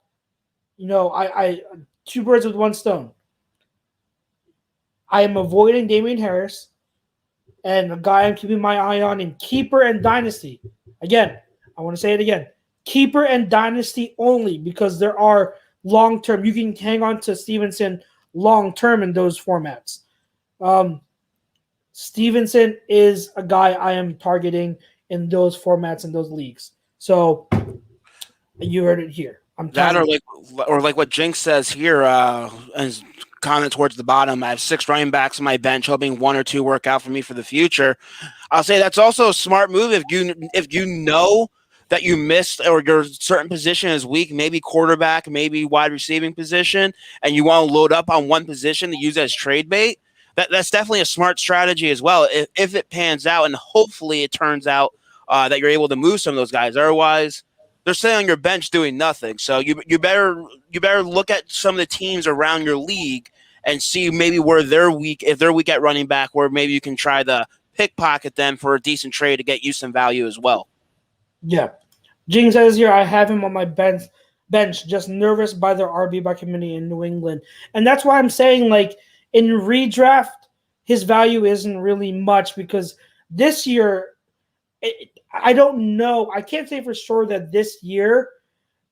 I two birds with one stone. I am avoiding Damian Harris, and a guy I'm keeping my eye on in keeper and dynasty. Again, I want to say it again. Keeper and dynasty only, because there are long-term. You can hang on to Stevenson long-term in those formats. Stevenson is a guy I am targeting in those formats and those leagues. So you heard it here. Or like what Jinx says here, as comment towards the bottom. I have 6 running backs on my bench, hoping 1 or 2 work out for me for the future. I'll say that's also a smart move if you know that you missed or your certain position is weak, maybe quarterback, maybe wide receiving position, and you want to load up on one position to use as trade bait. That's definitely a smart strategy as well. If it pans out, and hopefully it turns out that you're able to move some of those guys. Otherwise, they're sitting on your bench doing nothing. So you better look at some of the teams around your league and see maybe where they're weak. If they're weak at running back, where maybe you can try to pickpocket them for a decent trade to get you some value as well. Yeah. Jing says here, I have him on my bench, just nervous by their RB by committee in New England. And that's why I'm saying, like, in redraft, his value isn't really much because this year, I don't know. I can't say for sure that this year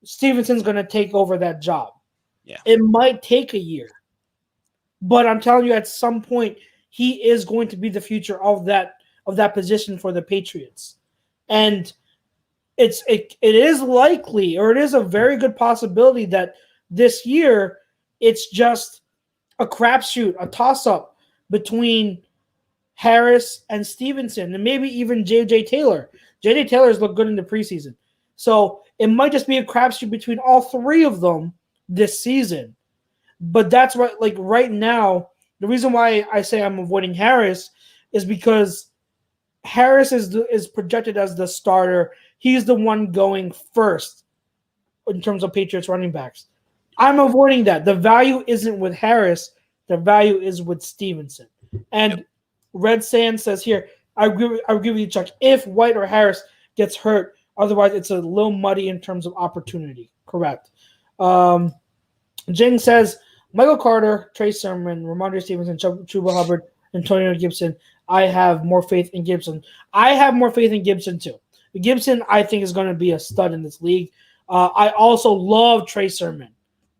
Stevenson's going to take over that job. Yeah. It might take a year. But I'm telling you, at some point, he is going to be the future of that position for the Patriots. And it is likely, or it is a very good possibility that this year it's just a crapshoot, a toss-up between Harris and Stevenson, and maybe even J.J. Taylor. J.J. Taylor's looked good in the preseason. So it might just be a crapshoot between all 3 of them this season. But that's right. Like right now, The reason why I say I'm avoiding Harris is because Harris is projected as the starter. He's the one going first in terms of Patriots running backs. I'm avoiding that. The value isn't with Harris. The value is with Stevenson. And Red Sand says here, I agree with you, Chuck. If White or Harris gets hurt, otherwise it's a little muddy in terms of opportunity. Correct. Jing says, Michael Carter, Trey Sermon, Ramondre Stevenson, Chuba Hubbard, Antonio Gibson. I have more faith in Gibson. I have more faith in Gibson too. Gibson, I think, is going to be a stud in this league. I also love Trey Sermon.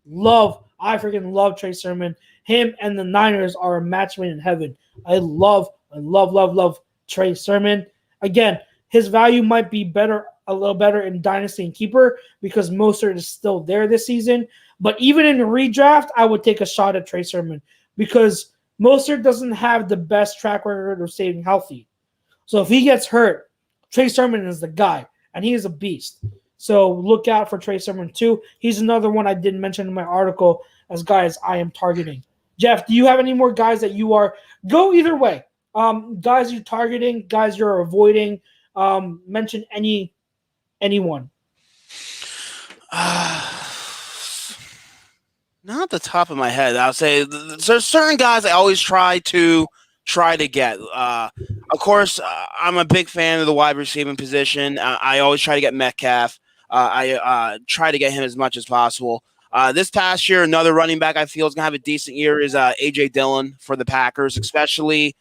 I freaking love Trey Sermon. Him and the Niners are a match made in heaven. I love Trey Sermon. Again, his value might be a little better in Dynasty and Keeper because Mostert is still there this season. But even in the redraft, I would take a shot at Trey Sermon because Mostert doesn't have the best track record of staying healthy. So if he gets hurt, Trey Sermon is the guy, and he is a beast. So look out for Trey Sermon too. He's another one I didn't mention in my article as guys I am targeting. Jeff, do you have any more guys that you are – go either way. Guys you're targeting, guys you're avoiding. Mention anyone. Not at the top of my head. I'll say there's certain guys I always try to get. Of course, I'm a big fan of the wide receiving position. I always try to get Metcalf. I try to get him as much as possible. This past year, another running back I feel is going to have a decent year is A.J. Dillon for the Packers, especially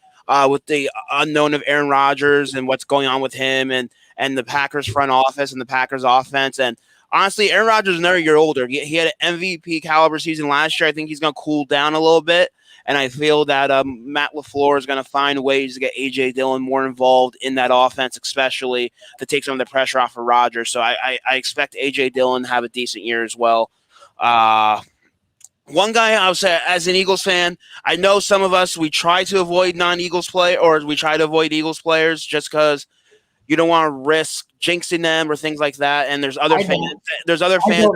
with the unknown of Aaron Rodgers and what's going on with him and the Packers front office and the Packers offense. And honestly, Aaron Rodgers is another year older. He had an MVP caliber season last year. I think he's going to cool down a little bit. And I feel that Matt LaFleur is going to find ways to get A.J. Dillon more involved in that offense, especially to take some of the pressure off of Rodgers. So I expect A.J. Dillon to have a decent year as well. One guy I would say, as an Eagles fan, I know some of us, we try to avoid non-Eagles play, or we try to avoid Eagles players just because you don't want to risk jinxing them or things like that. And there's other fans. There's other fans.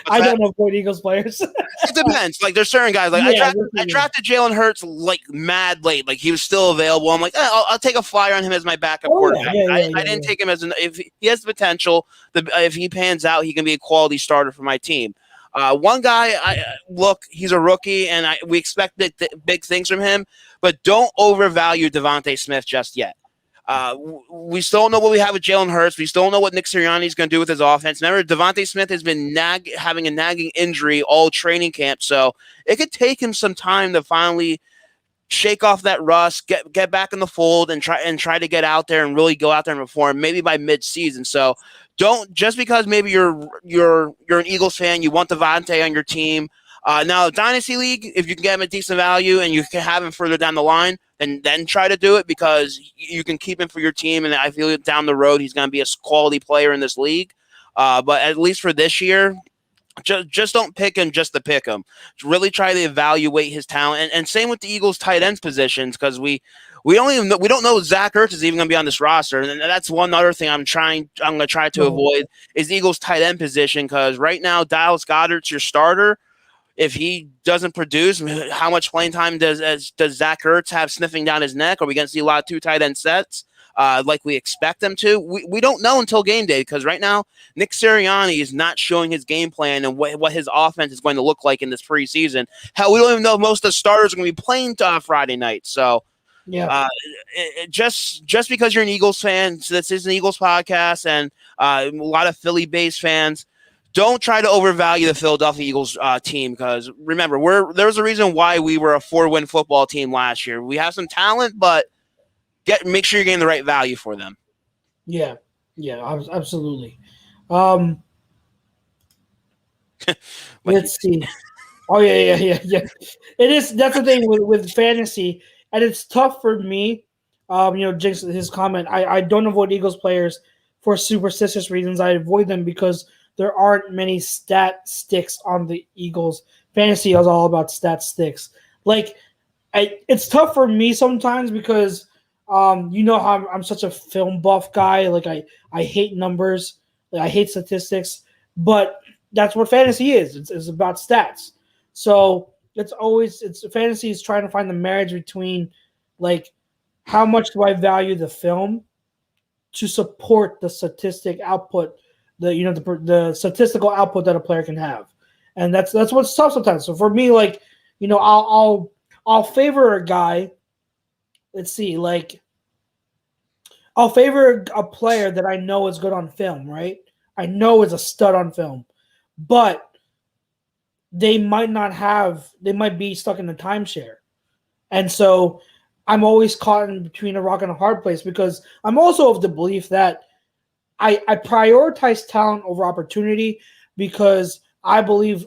I don't avoid Eagles players. It depends. Like there's certain guys. Like I drafted Jalen Hurts like mad late. Like he was still available. I'm like, I'll take a flyer on him as my backup quarterback. I didn't take him as if he has the potential. If he pans out, he can be a quality starter for my team. One guy, he's a rookie, and we expect big things from him, but don't overvalue Devontae Smith just yet. We still don't know what we have with Jalen Hurts. We still don't know what Nick Sirianni is going to do with his offense. Remember, Devontae Smith has been having a nagging injury all training camp, so it could take him some time to finally shake off that rust, get back in the fold, and try to get out there and really go out there and perform. Maybe by mid-season. So don't just because maybe you're an Eagles fan, you want Devontae on your team. Now, Dynasty League, if you can get him at decent value and you can have him further down the line, then try to do it because you can keep him for your team. And I feel down the road he's going to be a quality player in this league. But at least for this year, just don't pick him just to pick him. Really try to evaluate his talent. And same with the Eagles tight ends positions because we don't know Zach Ertz is even going to be on this roster. And that's one other thing I'm going to try to avoid is the Eagles tight end position because right now Dallas Goedert's your starter. If he doesn't produce, how much playing time does Zach Ertz have sniffing down his neck? Are we going to see a lot of two tight end sets like we expect them to? We don't know until game day because right now Nick Sirianni is not showing his game plan and what his offense is going to look like in this preseason. Hell, we don't even know if most of the starters are going to be playing Friday night. So yeah, just because you're an Eagles fan, so this is an Eagles podcast and a lot of Philly-based fans. Don't try to overvalue the Philadelphia Eagles team because remember, there was a reason why we were a 4-win football team last year. We have some talent, but make sure you're getting the right value for them. Yeah, absolutely. Let's see. Oh yeah. It is. That's the thing with fantasy, and it's tough for me. Jinx, his comment. I don't avoid Eagles players for superstitious reasons. I avoid them because there aren't many stat sticks on the Eagles. Fantasy is all about stat sticks. It's tough for me sometimes because how I'm such a film buff guy. Like I hate numbers. I hate statistics. But that's what fantasy is. It's about stats. So it's fantasy is trying to find the marriage between like how much do I value the film to support the statistic output, the statistical output that a player can have, and that's what's tough sometimes. So for me, like I'll favor a guy. Let's see, like I'll favor a player that I know is good on film, right? I know is a stud on film, but they might be stuck in a timeshare. And so I'm always caught in between a rock and a hard place because I'm also of the belief that I prioritize talent over opportunity because I believe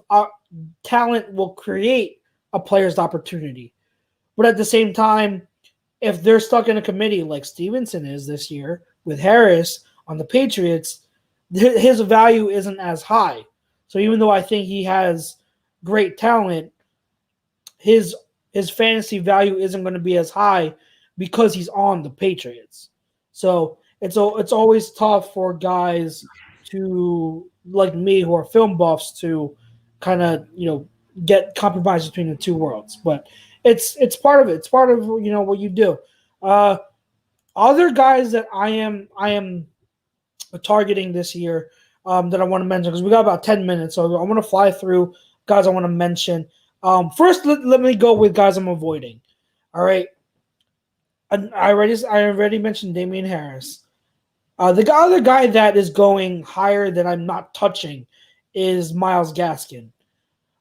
talent will create a player's opportunity. But at the same time, if they're stuck in a committee like Stevenson is this year with Harris on the Patriots, his value isn't as high. So even though I think he has great talent, his fantasy value isn't going to be as high because he's on the Patriots. So it's always tough for guys to like me who are film buffs to kind of get compromised between the two worlds. But it's part of it. It's part of what you do. Other guys that I am targeting this year that I want to mention because we got about 10 minutes, so I want to fly through guys I want to mention. First, let me go with guys I'm avoiding. All right, I already mentioned Damian Harris. The other guy that is going higher that I'm not touching is Myles Gaskin.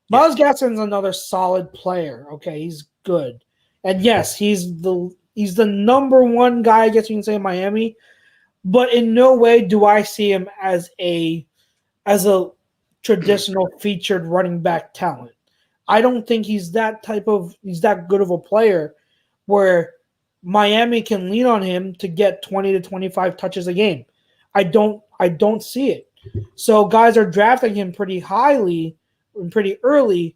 Myles Gaskin's another solid player. Okay, he's good, and yes, he's the number one guy, I guess you can say, in Miami. But in no way do I see him as a traditional featured running back talent. I don't think he's that good of a player where Miami can lean on him to get 20 to 25 touches a game. I don't see it. So guys are drafting him pretty highly and pretty early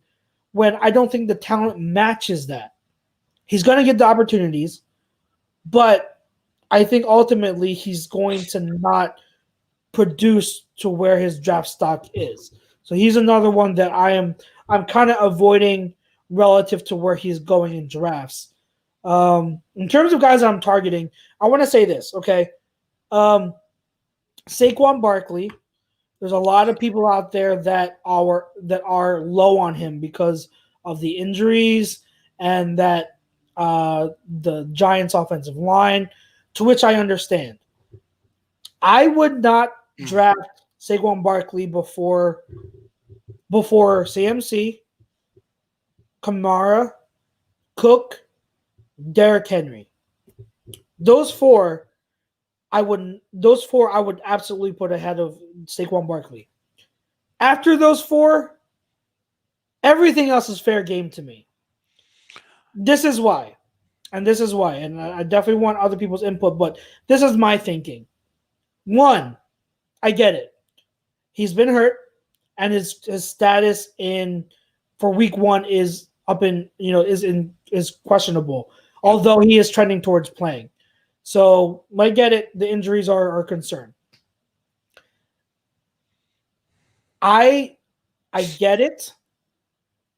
when I don't think the talent matches that. He's going to get the opportunities, but I think ultimately he's going to not produce to where his draft stock is. So he's another one that I'm kind of avoiding relative to where he's going in drafts. In terms of guys I'm targeting, I want to say this, okay? Saquon Barkley, there's a lot of people out there that are low on him because of the injuries and that the Giants' offensive line, to which I understand. I would not draft Saquon Barkley before CMC, Kamara, Cook, Derrick Henry. Those four I would absolutely put ahead of Saquon Barkley. After those four, everything else is fair game to me. This is why. And I definitely want other people's input, but this is my thinking. One, I get it. He's been hurt, and his status for week 1 is is questionable, although he is trending towards playing. So I get it. The injuries are a concern. I get it,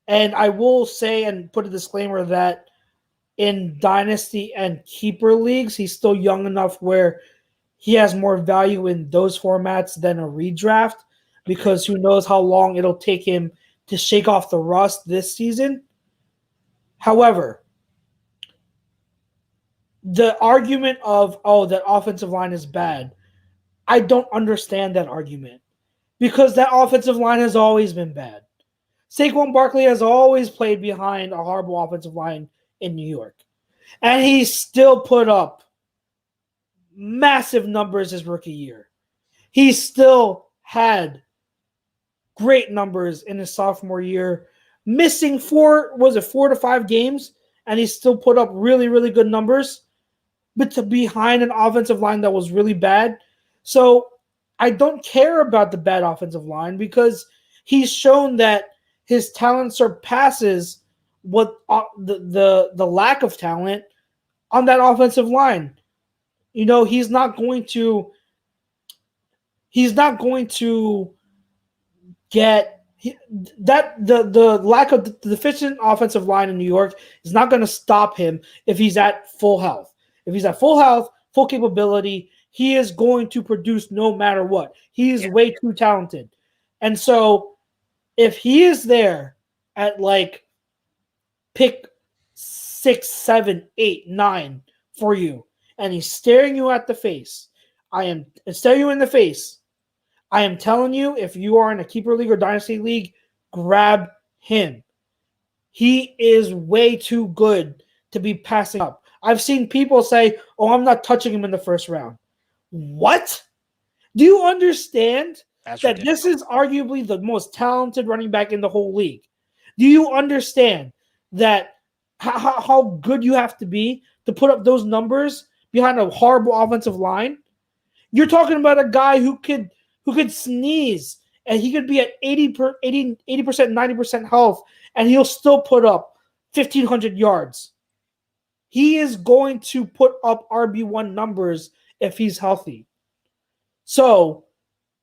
and I will say and put a disclaimer that in dynasty and keeper leagues, he's still young enough where he has more value in those formats than a redraft, because who knows how long it'll take him to shake off the rust this season. However, the argument of, that offensive line is bad, I don't understand that argument, because that offensive line has always been bad. Saquon Barkley has always played behind a horrible offensive line in New York, and he still put up massive numbers his rookie year. He still had great numbers in his sophomore year, missing 4 to 5 games, and he still put up really, really good numbers, but to behind an offensive line that was really bad. So I don't care about the bad offensive line, because he's shown that his talent surpasses what the lack of talent on that offensive line. He's not going to get the lack of the deficient offensive line in New York is not going to stop him if he's at full health. If he's at full health, full capability, he is going to produce no matter what. He is way too talented. And so if he is there at like pick 6, 7, 8, 9 for you, and he's staring you at the face, staring you in the face, I am telling you, if you are in a keeper league or dynasty league, grab him. He is way too good to be passing up. I've seen people say, "Oh, I'm not touching him in the first round." What? Do you understand that this is arguably the most talented running back in the whole league? Do you understand that how good you have to be to put up those numbers behind a horrible offensive line? You're talking about a guy who could sneeze and he could be at 80%, 90% health, and he'll still put up 1,500 yards. He is going to put up RB1 numbers if he's healthy. So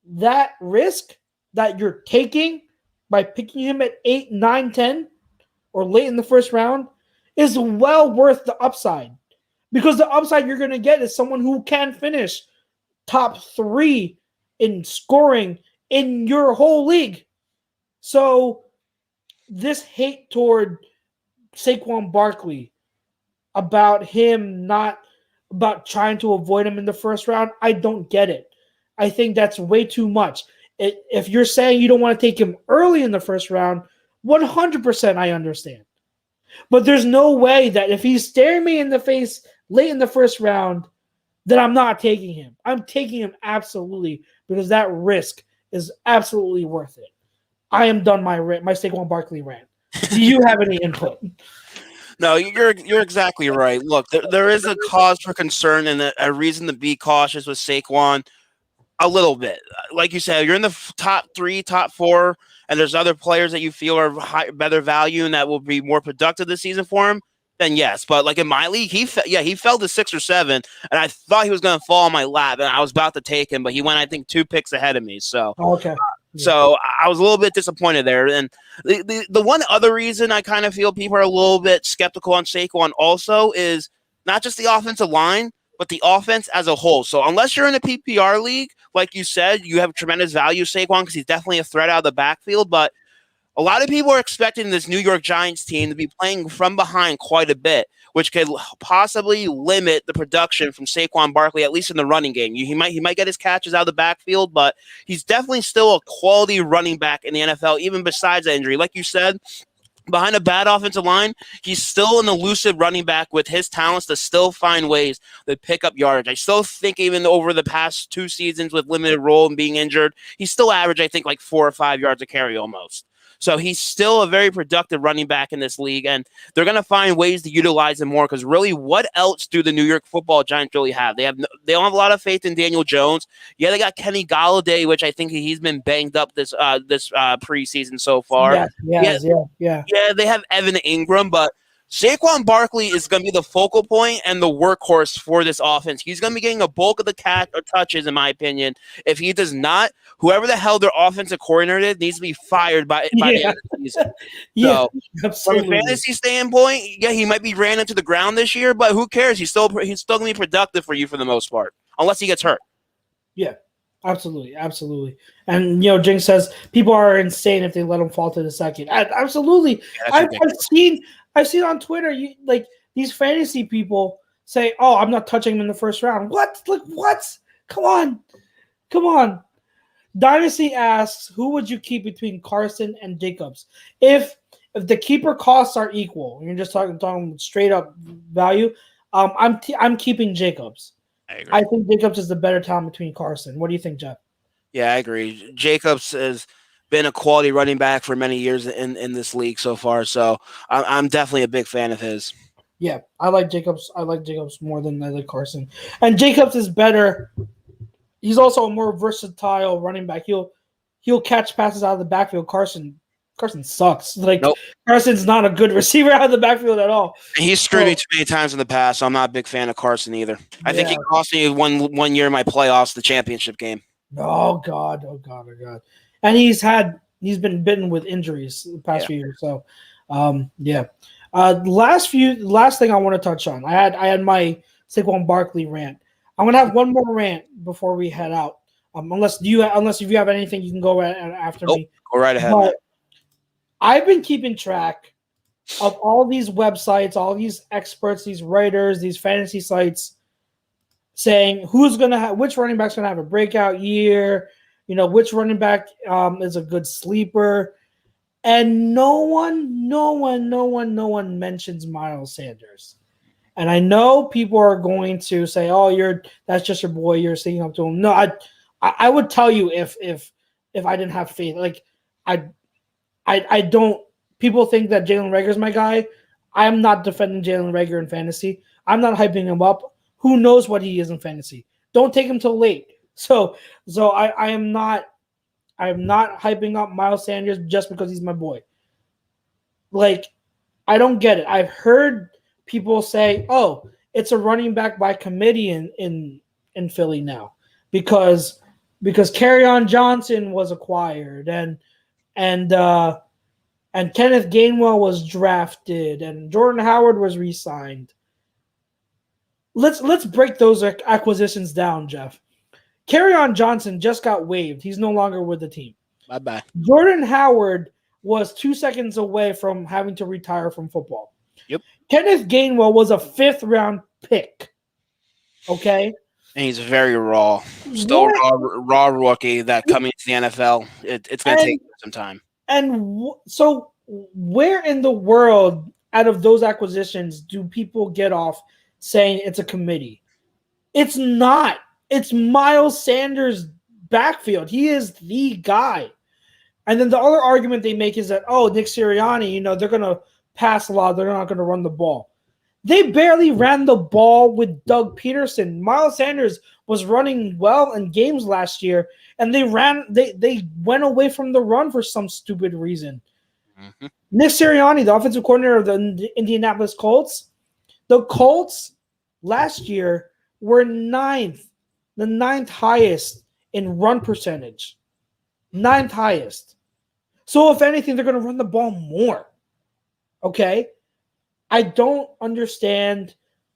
that risk that you're taking by picking him at 8, 9, 10, or late in the first round is well worth the upside. Because the upside you're going to get is someone who can finish top 3 in scoring in your whole league. So this hate toward Saquon Barkley about trying to avoid him in the first round, I don't get it. I think that's way too much. If you're saying you don't want to take him early in the first round, 100% I understand. But there's no way that if he's staring me in the face late in the first round, that I'm not taking him. I'm taking him absolutely, because that risk is absolutely worth it. I am done my Saquon Barkley rant. Do you have any input? No, you're exactly right. Look, there is a cause for concern and a reason to be cautious with Saquon a little bit. Like you said, you're in the top 3, top 4, and there's other players that you feel are better value and that will be more productive this season for him. Then yes, but like in my league, he fell to 6 or 7, and I thought he was going to fall on my lap, and I was about to take him, but he went, I think, 2 picks ahead of me. So okay, so I was a little bit disappointed there. And the one other reason I kind of feel people are a little bit skeptical on Saquon also is not just the offensive line, but the offense as a whole. So unless you're in a PPR league, like you said, you have tremendous value Saquon because he's definitely a threat out of the backfield, but a lot of people are expecting this New York Giants team to be playing from behind quite a bit, which could possibly limit the production from Saquon Barkley, at least in the running game. He might get his catches out of the backfield, but he's definitely still a quality running back in the NFL, even besides the injury. Like you said, behind a bad offensive line, he's still an elusive running back with his talents to still find ways to pick up yardage. I still think even over the past 2 seasons with limited role and being injured, he's still averaged, I think, like 4 or 5 yards a carry almost. So he's still a very productive running back in this league, and they're going to find ways to utilize him more because really what else do the New York Football Giants really have? They don't have a lot of faith in Daniel Jones. Yeah, they got Kenny Golladay, which I think he's been banged up this preseason so far. Yeah. Yeah, they have Evan Ingram, but Saquon Barkley is going to be the focal point and the workhorse for this offense. He's going to be getting a bulk of the touches, in my opinion. If he does not, whoever the hell their offensive coordinator is neesds to be fired by the end of the season. So, absolutely. From a fantasy standpoint, yeah, he might be ran into the ground this year, but who cares? He's still going to be productive for you for the most part, unless he gets hurt. Yeah, absolutely. And, Jinx says people are insane if they let him fall to the second. Absolutely. Yeah, I've seen on Twitter, these fantasy people say, "Oh, I'm not touching him in the first round." What? What? Come on. Dynasty asks, who would you keep between Carson and Jacobs? If the keeper costs are equal, you're just talking straight up value. I'm keeping Jacobs. I think Jacobs is the better talent between Carson. What do you think, Jeff? Yeah, I agree. Jacobs has been a quality running back for many years in this league so far, so I'm definitely a big fan of his. Yeah, I like Jacobs. I like Jacobs more than I like Carson. And Jacobs is better. He's also a more versatile running back. He'll catch passes out of the backfield. Carson sucks. Nope. Carson's not a good receiver out of the backfield at all. He's screwed me too many times in the past, so I'm not a big fan of Carson either. I think he cost me one year in my playoffs, the championship game. Oh God. And he's had He's been bitten with injuries the past few years. So, yeah. Last thing I want to touch on. I had my Saquon Barkley rant. I'm gonna have one more rant before we head out. Unless if you have anything, you can go after me. Go right ahead. But I've been keeping track of all these websites, all these experts, these writers, these fantasy sites saying which running back's gonna have a breakout year, which running back is a good sleeper. And no one mentions Miles Sanders. And I know people are going to say, "Oh, that's just your boy. You're singing up to him." No, I would tell you if I didn't have faith. Like I don't. People think that Jalen Reagor is my guy. I'm not defending Jalen Reagor in fantasy. I'm not hyping him up. Who knows what he is in fantasy? Don't take him till late. So I am not hyping up Miles Sanders just because he's my boy. Like, I don't get it. I've heard people say, "Oh, it's a running back by committee in Philly now because Kerryon Johnson was acquired and Kenneth Gainwell was drafted and Jordan Howard was re-signed." Let's break those acquisitions down, Jeff. Kerryon Johnson just got waived. He's no longer with the team. Bye-bye. Jordan Howard was 2 seconds away from having to retire from football. Yep. Kenneth Gainwell was a 5th-round pick. Okay? And he's very raw. Still raw rookie that coming to the NFL. It's going to take some time. And so where in the world out of those acquisitions do people get off saying it's a committee? It's not. It's Miles Sanders' backfield. He is the guy. And then the other argument they make is that, Nick Sirianni, they're going to pass a lot. They're not going to run the ball. They barely ran the ball with Doug Peterson. Miles Sanders was running well in games last year, and they went away from the run for some stupid reason. Mm-hmm. Nick Sirianni, the offensive coordinator of the Indianapolis Colts, the Colts last year were the ninth highest in run percentage. 9th highest. So if anything, they're going to run the ball more. Okay? I don't understand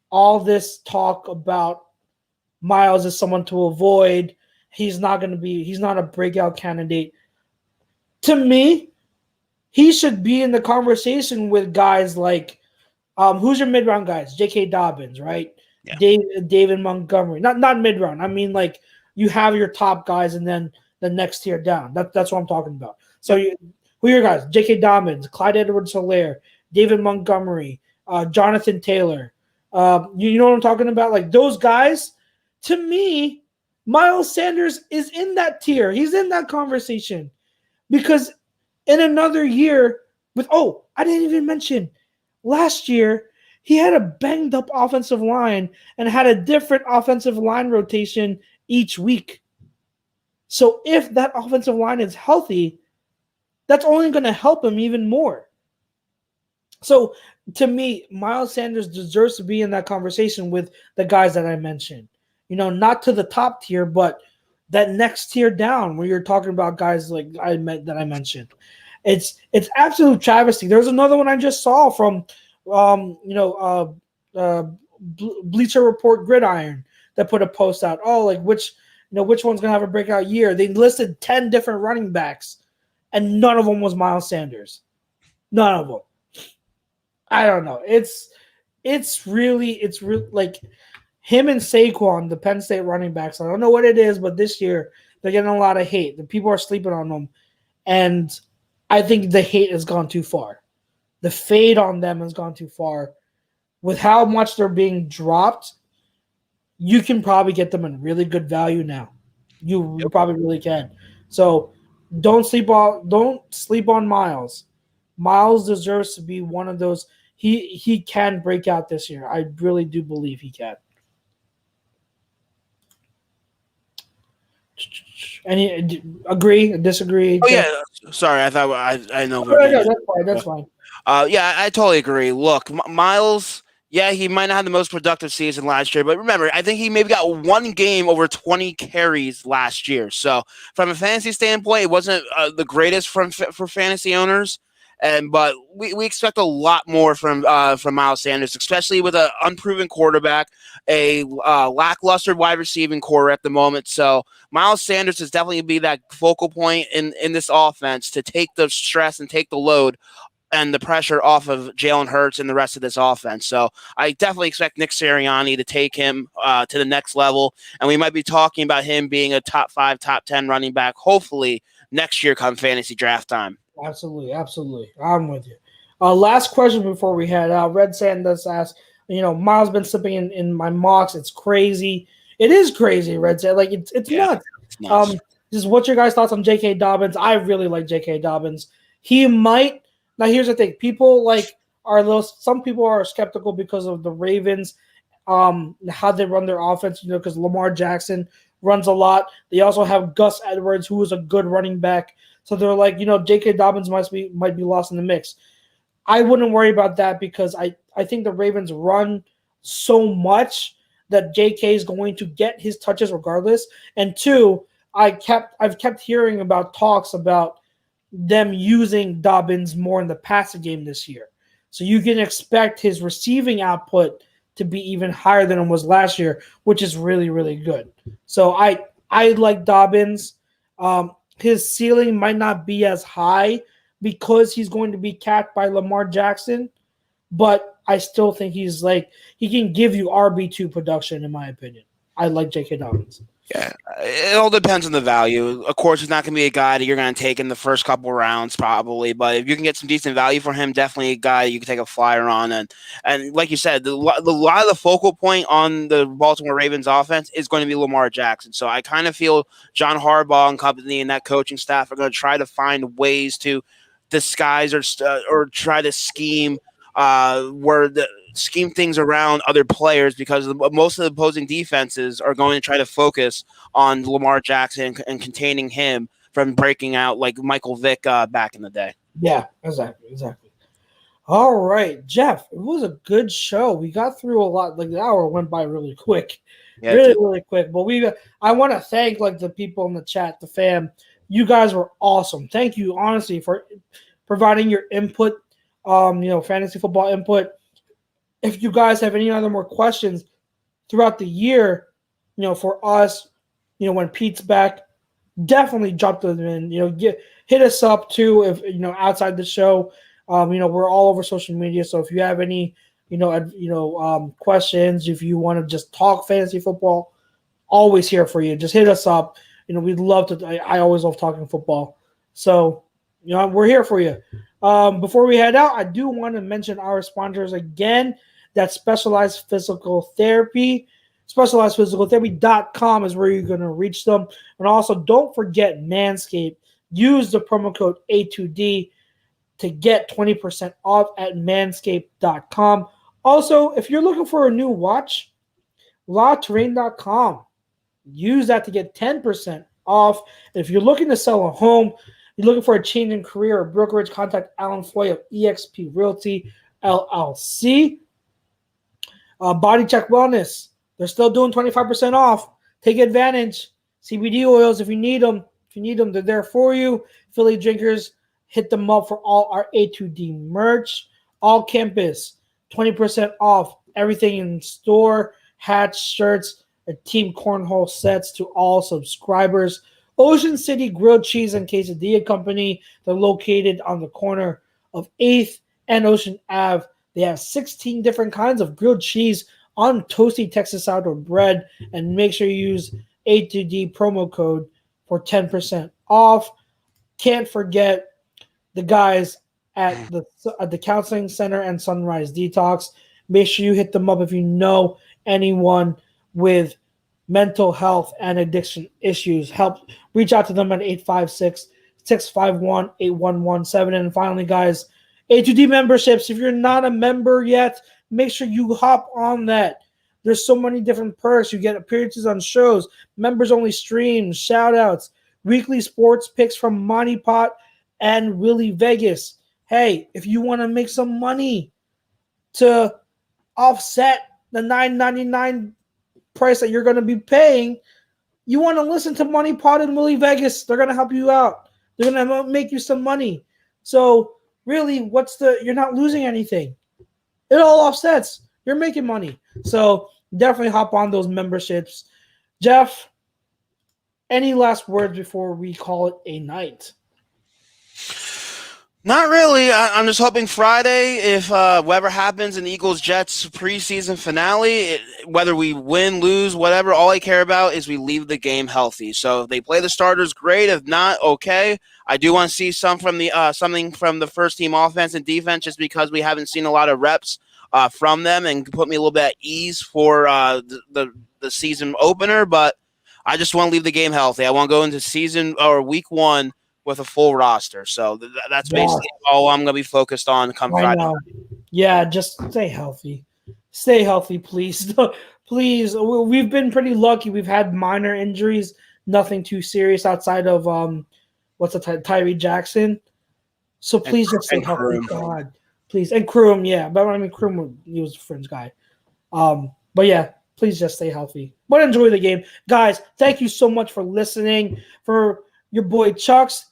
all this talk about Miles as someone to avoid. He's not a breakout candidate. To me, he should be in the conversation with guys like, who's your mid-round guys? J.K. Dobbins, right? Yeah. David Montgomery. Not mid-round. I mean, like, you have your top guys and then the next tier down. That's what I'm talking about. So who are your guys? J.K. Dobbins, Clyde Edwards-Helaire, David Montgomery, Jonathan Taylor. You know what I'm talking about? Like, those guys, to me, Miles Sanders is in that tier. He's in that conversation. Because in another year I didn't even mention last year he had a banged up offensive line and had a different offensive line rotation each week. So if that offensive line is healthy, that's only going to help him even more. So to me, Miles Sanders deserves to be in that conversation with the guys that I mentioned. Not to the top tier, but that next tier down where you're talking about guys like I mentioned. It's absolute travesty. There's another one I just saw from Bleacher Report Gridiron that put a post out. Which one's gonna have a breakout year? They listed 10 different running backs, and none of them was Miles Sanders. None of them. I don't know. It's really like him and Saquon, the Penn State running backs. I don't know what it is, but this year they're getting a lot of hate. The people are sleeping on them, and I think the hate has gone too far. The fade on them has gone too far. With how much they're being dropped, you can probably get them in really good value now. You probably really can. So don't sleep on Miles. Miles deserves to be one of those. He can break out this year. I really do believe he can. Any agree? Disagree? Oh yeah, sorry. I thought I know. That's fine. Yeah, I totally agree. Look, Miles, Yeah, he might not have the most productive season last year, but remember, I think he maybe got one game over 20 carries last year. So from a fantasy standpoint, it wasn't the greatest for fantasy owners. But we expect a lot more from Miles Sanders, especially with an unproven quarterback, a lackluster wide receiving core at the moment. So Miles Sanders is definitely going to be that focal point in this offense to take the stress and take the load and the pressure off of Jalen Hurts and the rest of this offense. So I definitely expect Nick Sirianni to take him to the next level, and we might be talking about him being a top 5, top 10 running back, hopefully next year come fantasy draft time. Absolutely. I'm with you. Last question before we head out. Red Sanders asked, Miles been slipping in my mocks. It's crazy. It is crazy, Red Sanders. Like, it's nuts. It's nuts. Just what's your guys' thoughts on J.K. Dobbins? I really like J.K. Dobbins. He might – now, here's the thing. Some people are skeptical because of the Ravens, how they run their offense, because Lamar Jackson runs a lot. They also have Gus Edwards, who is a good running back. So they're like, J.K. Dobbins might be lost in the mix. I wouldn't worry about that because I think the Ravens run so much that J.K. is going to get his touches regardless. And two, I've kept hearing about talks about them using Dobbins more in the passing game this year. So you can expect his receiving output to be even higher than it was last year, which is really, really good. So I like Dobbins. His ceiling might not be as high because he's going to be capped by Lamar Jackson, but I still think he can give you RB2 production, in my opinion. I like J.K. Dobbins. Yeah, it all depends on the value. Of course, he's not going to be a guy that you're going to take in the first couple rounds, probably. But if you can get some decent value for him, definitely a guy you can take a flyer on. And like you said, a lot of the focal point on the Baltimore Ravens offense is going to be Lamar Jackson. So I kind of feel John Harbaugh and company and that coaching staff are going to try to find ways to disguise or try to scheme scheme things around other players because most of the opposing defenses are going to try to focus on Lamar Jackson and containing him from breaking out like Michael Vick back in the day. Yeah, exactly. All right, Jeff, it was a good show. We got through a lot. Like the hour went by really quick, really quick. But I want to thank the people in the chat, the fam. You guys were awesome. Thank you, honestly, for providing your input. Fantasy football input. If you guys have any other more questions throughout the year, for us, when Pete's back, definitely drop them in. Hit us up too if outside the show. We're all over social media, so if you have any questions, if you want to just talk fantasy football, always here for you. Just hit us up. We'd love to. I always love talking football. So we're here for you. Before we head out, I do want to mention our sponsors again. That's Specialized Physical Therapy. SpecializedPhysicalTherapy.com is where you're going to reach them. And also, don't forget Manscaped. Use the promo code A2D to get 20% off at Manscaped.com. Also, if you're looking for a new watch, LawTerrain.com. Use that to get 10% off. If you're looking to sell a home, you're looking for a change in career or brokerage, contact Alan Foy of eXp Realty, LLC. Body Check Wellness. They're still doing 25% off. Take advantage. CBD oils if you need them. They're there for you. Philly drinkers, hit them up for all our A2D merch. All campus, 20% off. Everything in store. Hats, shirts, and team cornhole sets to all subscribers. Ocean City Grilled Cheese and Quesadilla Company. They're located on the corner of 8th and Ocean Ave. They have 16 different kinds of grilled cheese on toasty Texas sourdough bread. And make sure you use A2D promo code for 10% off. Can't forget the guys at the Counseling Center and Sunrise Detox. Make sure you hit them up if you know anyone with mental health and addiction issues. Reach out to them at 856-651-8117. And finally, guys, A2D memberships. If you're not a member yet, make sure you hop on that. There's so many different perks. You get appearances on shows, members-only streams, shout-outs, weekly sports picks from Monty Pot and Willie Vegas. Hey, if you want to make some money to offset the $9.99 price that you're going to be paying, you want to listen to Money Pod and Willie Vegas. They're going to help you out. They're going to make you some money. So really, you're not losing anything. It all offsets. You're making money. So definitely hop on those memberships. Jeff, any last words before we call it a night? Not really. I'm just hoping Friday, if whatever happens in Eagles-Jets preseason finale, whether we win, lose, whatever, all I care about is we leave the game healthy. So if they play the starters, great. If not, okay. I do want to see something from the first-team offense and defense just because we haven't seen a lot of reps from them and put me a little bit at ease for the season opener. But I just want to leave the game healthy. I want to go into season or week 1 with a full roster. So that's basically all I'm going to be focused on come Friday. Yeah, just stay healthy. Stay healthy, please. Please. We've been pretty lucky. We've had minor injuries, nothing too serious outside of Tyree Jackson. So please just stay healthy. God, please. And Kroom, yeah. But I mean, Kroom, he was a fringe guy. But yeah, please just stay healthy. But enjoy the game. Guys, thank you so much for listening. For your boy Chucks,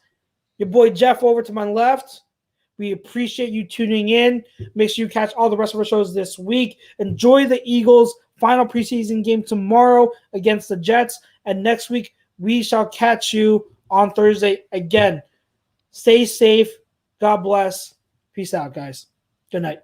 your boy Jeff over to my left. We appreciate you tuning in. Make sure you catch all the rest of our shows this week. Enjoy the Eagles' final preseason game tomorrow against the Jets. And next week, we shall catch you on Thursday again. Stay safe. God bless. Peace out, guys. Good night.